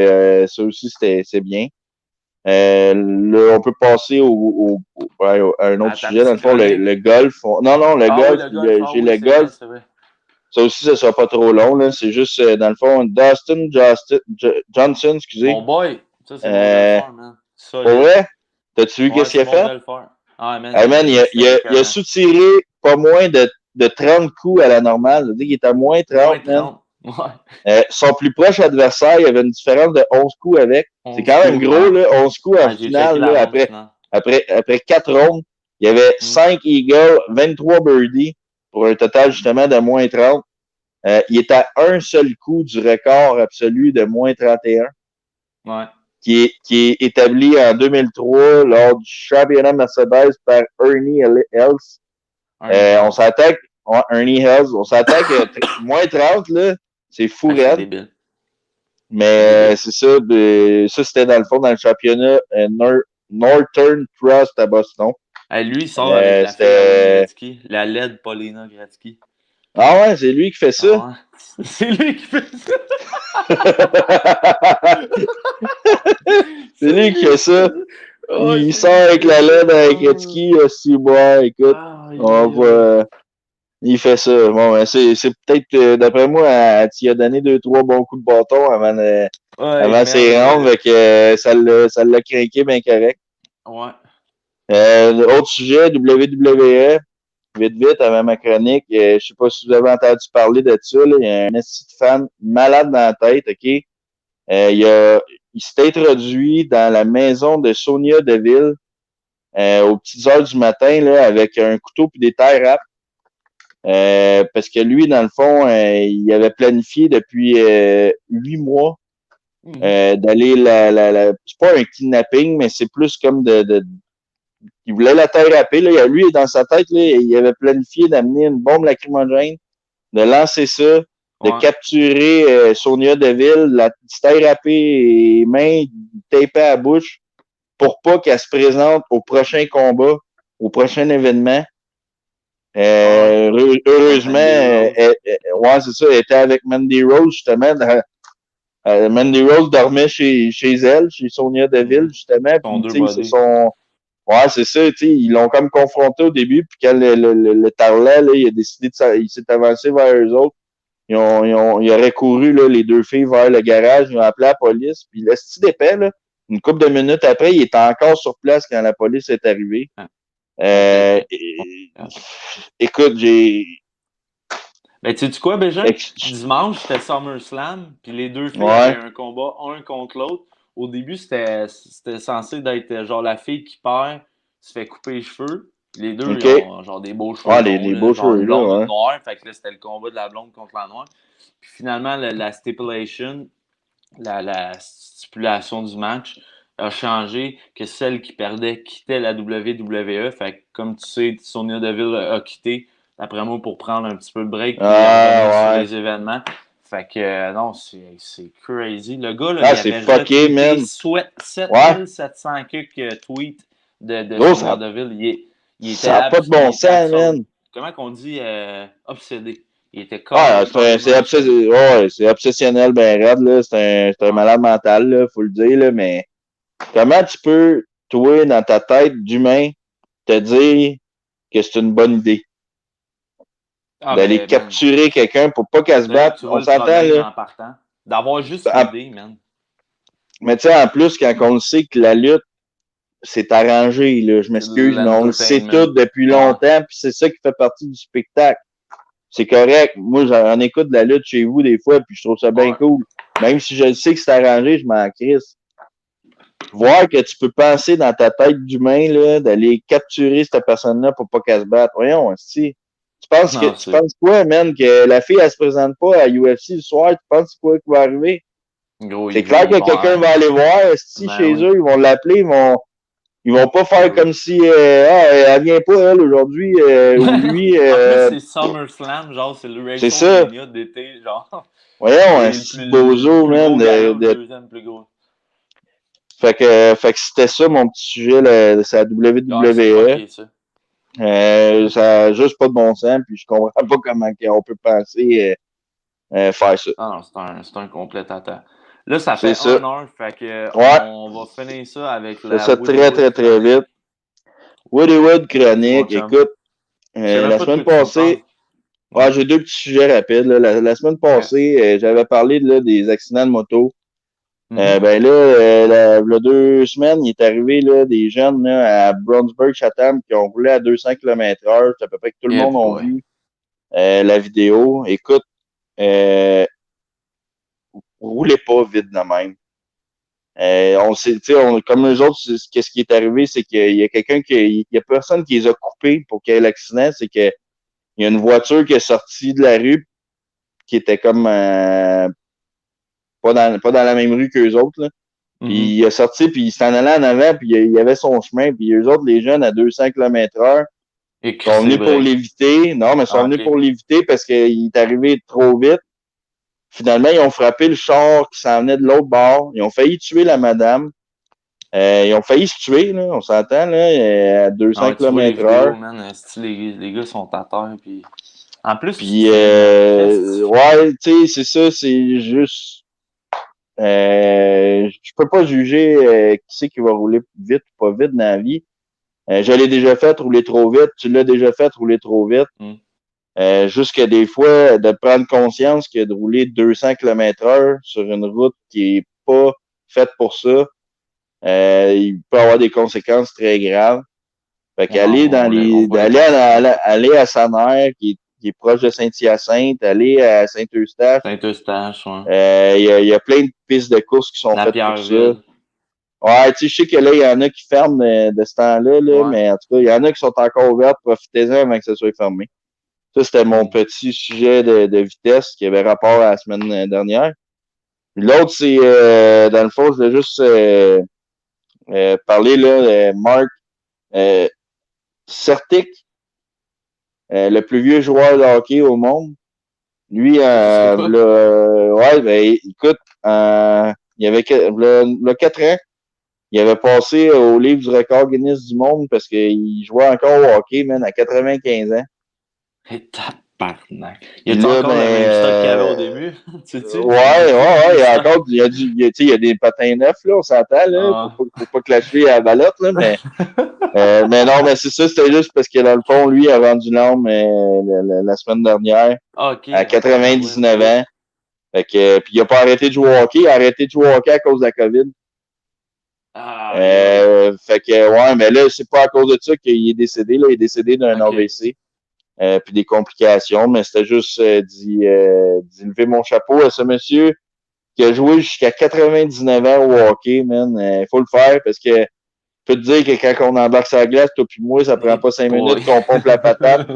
ça aussi, c'est bien. Là, on peut passer à un autre à ta sujet. Dans le petite fond, chronique. le golf. Non, le Ah oui, golf. le golf. Ah J'ai oui, le c'est vrai, golf. c'est vrai. Ça aussi, ça sera pas trop long. Là. C'est juste, dans le fond, Johnson, excusez. Mon boy, ça, c'est mon Euh, golfeur, man. pour Solide. vrai, t'as-tu vu Ouais, qu'est-ce qu'il c'est a mon fait? golfeur. Ah, man, Hey man, c'était il a écœurant. soutiré pas moins de 30 coups à la normale. Il est à moins 30, Moins man. 30. Ouais. Son plus proche adversaire, il y avait une différence de 11 coups avec. C'est 11 quand même coups, gros, ouais. là, 11 coups en Ouais, j'ai checké finale, la là, ronde finale. après 4 rondes. Il y avait Hmm. 5 eagles, 23 birdies, pour un total justement de moins 30. Il est à un seul coup du record absolu de moins 31, Ouais. qui est établi en 2003 lors du championnat Mercedes par Ernie Els. Ernie On Hills. s'attaque, Ernie Els, on s'attaque moins 30, là, c'est fou, Ah, c'est raide. débile. C'est Mais débile. c'est ça, ça c'était dans le fond dans le championnat Northern Trust à Boston. Lui, il sort avec la fille à Wayne C'était. Gretzky, la LED Paulina Gretzky. Ah ouais, c'est lui qui fait ça. Ah ouais. C'est lui qui fait ça. C'est C'est lui qui lui fait qui fait ça. ça. Ouais, Il c'est sort lui qui avec fait la ça. LED avec Oh. Gretzky, aussi bois, écoute. Aïe, On aïe, aïe. va. Il fait ça. Bon, ben, c'est peut-être, d'après moi, tu as donné 2, 3 bons coups de bâton Ouais, avant man. ses rounds, fait que ça l'a craqué bien correct. Ouais. Autre sujet, WWE. Vite, vite, avant ma chronique, je sais pas si vous avez entendu parler de ça, là, il y a un esti de fan malade dans la tête, OK? Il s'est introduit dans la maison de Sonia Deville aux petites heures du matin là, avec un couteau puis des tie wraps. Parce que lui, dans le fond, il avait planifié depuis 8 mois Mhm. d'aller c'est pas un kidnapping, mais c'est plus comme il voulait la terre râpée. Là. Lui, dans sa tête, là, il avait planifié d'amener une bombe lacrymogène, de lancer ça, de Ouais. capturer Sonia Deville, la terre râpée et mains tapées à la bouche pour pas qu'elle se présente au prochain combat, au prochain événement. Ouais. Contre Heureusement, Mandy Rose. ouais, c'est ça, elle était avec Mandy Rose, justement. Mandy Rose dormait chez elle, chez Sonia Deville, Mhm. justement. Sont Puis, deux tu sais, ils se bodies. sont. Ouais, c'est ça, tu sais, ils l'ont comme confronté au début, puis quand le tarlet, là, il a décidé il s'est avancé vers eux autres. Ils auraient couru, là, les deux filles vers le garage, ils ont appelé la police, puis le style d'épais, là, une couple de minutes après, il était encore sur place quand la police est arrivée. Ah, Euh, c'était. écoute, j'ai. Ben, tu sais quoi, Béja? Dimanche, c'était SummerSlam, puis les deux filles avaient Ouais, un combat, un contre l'autre. Au début, c'était censé d'être genre la fille qui perd se fait couper les cheveux. Les deux, ils ok. ont genre des beaux cheveux Ah, longs, les là, beaux genre cheveux, une blonde, là, une ouais. noire. Fait que là, c'était le combat de la blonde contre la noire. Puis finalement, la stipulation, la stipulation du match a changé, que celle qui perdait quittait la WWE. Fait que, comme tu sais, Sonia Deville a quitté, d'après moi, pour prendre un petit peu de break puis revenir sur Ah, ouais. les événements. Fait que, non, c'est crazy. Le gars, là, Ah, il c'est avait fucké, retweeté man. soit Ouais. 7700 tweets de Gros, Sonia Deville. Il était, ça a pas de il bon était sens, absorbé. man. Comment qu'on dit? Obsédé. Il était Ah, carrément obsédé. ouais, c'est obsessionnel, ben raide, là. C'est un Ouais. malade mental, là, faut le dire, là, mais comment tu peux, toi, dans ta tête d'humain, te dire que c'est une bonne idée Ah, d'aller ben, man. capturer quelqu'un pour pas qu'elle se De là que batte? tu vois On le s'entend, problème là. en partant. D'avoir juste En- l'idée, man. Mais tu sais, en plus, quand on le sait que la lutte, c'est arrangé, là, je C'est de m'excuse, mais on le sait l'entertainment. tout depuis Ouais. longtemps, puis c'est ça qui fait partie du spectacle. C'est correct. Moi, j'en écoute de la lutte chez vous des fois, puis je trouve ça bien Ouais. cool. Même si je le sais que c'est arrangé, je m'en crisse. Voir que tu peux penser dans ta tête d'humain, là, d'aller capturer cette personne-là pour pas qu'elle se batte. Voyons, si. Non, Tu c'est. penses quoi, man, que la fille, elle se présente pas à UFC le soir, tu penses quoi qui va arriver? Gros, C'est clair ils que vont. quelqu'un va aller voir, si Ben chez oui. eux, ils vont l'appeler, ils vont. Ils vont pas faire comme si elle vient pas elle aujourd'hui ou lui En plus, c'est SummerSlam, genre, c'est le c'est ça. WrestleMania d'été, genre. Voyons, un C'est petit bozo, plus man. gros gala, le deuxième plus gros. Fait que c'était ça mon petit sujet, là, c'est la Ouais, c'est WWE. fucké, ça. Ça a juste pas de bon sens, puis je comprends pas comment on peut penser faire ça. Ah non, c'est un complet tata. Là, ça C'est fait ça. 1 heure, fait que Ouais, on va finir ça avec c'est la ça Woody très, Wood très, très vite. chronique. Woody Wood Vas-y, mon chronique, chum. écoute, Je sais même la pas de semaine quoi tu me parles. passée, Ouais. j'ai deux petits sujets rapides. Là. La semaine Ouais. passée, j'avais parlé là, des accidents de moto. Mhm. Ben là, il y a 2 semaines, il est arrivé là, des jeunes là, à Brownsburg-Chatham qui ont roulé à 200 km/h. C'est à peu près que tout le Eh monde a boy. vu la vidéo. Écoute, euh, roulez pas vite de même. On sait, tu sais, comme eux autres, qu'est-ce qui est arrivé, c'est qu'il y a quelqu'un il y a personne qui les a coupés pour qu'il y ait l'accident. C'est que il y a une voiture qui est sortie de la rue qui était comme pas dans la même rue qu'eux autres. Là. Puis Mhm. il est sorti, puis il s'en allait en avant, puis il y avait son chemin. Puis eux autres, les jeunes, à 200 km/h, Et sont Chris venus pour break. l'éviter. Non, mais sont Ah, venus ok. pour l'éviter parce qu'il est arrivé trop vite. Finalement, ils ont frappé le char qui s'en venait de l'autre bord. Ils ont failli tuer la madame. Ils ont failli se tuer, là, on s'entend, là, à Ah 200 ouais, tu vois les vidéos, km/h. man. Les gars sont à terre, puis... En plus, Puis, c'est une Christie. ouais, tu sais, c'est ça, c'est juste. Je peux pas juger qui c'est qui va rouler vite ou pas vite dans la vie. Je l'ai déjà fait rouler trop vite. Tu l'as déjà fait rouler trop vite. Hmm. Juste que des fois, de prendre conscience que de rouler 200 km/h sur une route qui est pas faite pour ça, il peut avoir des conséquences très graves. Fait Ouais, qu'aller dans on voit les aller conséquences. aller à Saner, qui est proche de Saint-Hyacinthe, aller à Saint-Eustache, Saint-Eustache, ouais. il y a plein de pistes de course qui sont La faites pour ça. Pierreville. Ouais, tu sais, je sais que là, il y en a qui ferment de ce temps-là, là, Ouais. mais en tout cas, il y en a qui sont encore ouvertes. Profitez-en avant que ça soit fermé. Ça, c'était mon Hmm. petit sujet de vitesse qui avait rapport à la semaine dernière. L'autre, c'est, dans le fond, je voulais juste parler là, de Mark Sertic, le plus vieux joueur de hockey au monde. Lui, Je sais pas. ouais, ben, écoute, il y avait le 4 ans, il avait passé au livre du record Guinness du monde parce qu'il jouait encore au hockey, man, à 95 ans. Et tabarnak. Y Puis a-tu là, encore ben, le même stock qu'il y avait au début? Tu sais-tu? ouais, Ça me dit-tu le ouais, même il y a stock? encore, tu sais, il y a des patins neufs, là, on s'entend, là, Ah. faut pas clasher à la balotte, là, mais non, mais c'est ça, c'était juste parce que dans le fond, lui, il a rendu l'âme la semaine dernière Ok, à en tabarouette, ok. 99 ans. Fait que, puis il a pas arrêté de jouer au hockey, il a arrêté de jouer au hockey à cause de la COVID. Aïe, aïe. Fait que, ouais, mais là, c'est pas à cause de ça qu'il est décédé, là, il est décédé d'un Ok. AVC, puis des complications, mais c'était juste d'y lever mon chapeau à ce monsieur qui a joué jusqu'à 99 ans au hockey, man. Il faut le faire parce que je peux te dire que quand on embarque sur la glace, toi puis moi, ça prend Et pas 5 minutes boy. qu'on pompe la patate.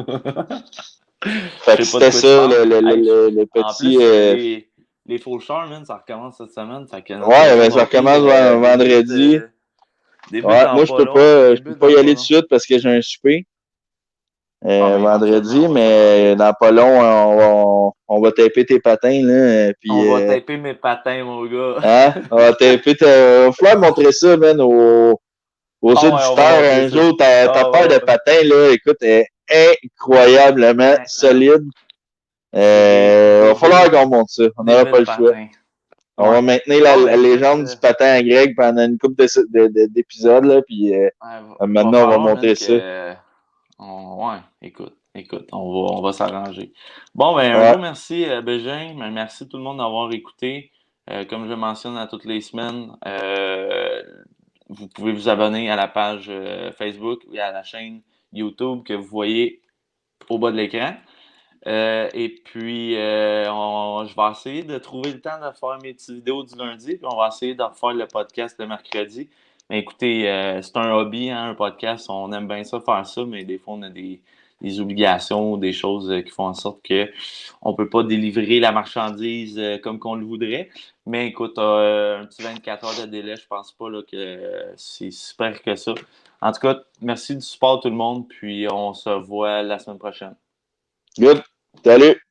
Je Fait que sais pas de c'était quoi tu ça, parles. Hey, le en petit. plus, les faucheurs, man, ça recommence cette semaine. Fait que notre Ouais, saison ben de ça hockey recommence vendredi. débute Ouais, dans moi, pas long. je peux Débute pas dans y pas aller tout de long. suite parce que j'ai un souper Ah, mais éventuellement, vendredi, on va mais s'arranger. dans pas long, on va taper tes patins, là. Puis, On va taper mes patins, mon gars. hein, on va taper. Va falloir montrer ça, man, aux Ah ouais, on va auditeurs montrer un ça. jour, ta Ah paire de ouais, ouais. patins, là, écoute, est incroyablement Hey, man, solide. c'est Va falloir qu'on monte ça. On n'aura des pas belles le choix. patins. On Ouais. va maintenir Bon, la ben écoute, légende du patin à grec pendant une couple d'épisodes, là, puis ouais, va maintenant, on va falloir, man, monter ça. que. Ouais, écoute, on va s'arranger. Bon, ben, un Ouais, gros merci, Bégin. Merci tout le monde d'avoir écouté. Comme je mentionne à toutes les semaines, vous pouvez vous abonner à la page Facebook et à la chaîne YouTube que vous voyez au bas de l'écran. Et puis, je vais essayer de trouver le temps de faire mes petites vidéos du lundi, puis on va essayer de refaire le podcast le mercredi. Mais écoutez, c'est un hobby, hein, un podcast, on aime bien ça, faire ça, mais des fois, on a des obligations, des choses qui font en sorte que on peut pas délivrer la marchandise comme qu'on le voudrait. Mais écoute, un petit 24 heures de délai, je pense pas là, que c'est super que ça. En tout cas, merci du support tout le monde, puis on se voit la semaine prochaine. Good. Salut.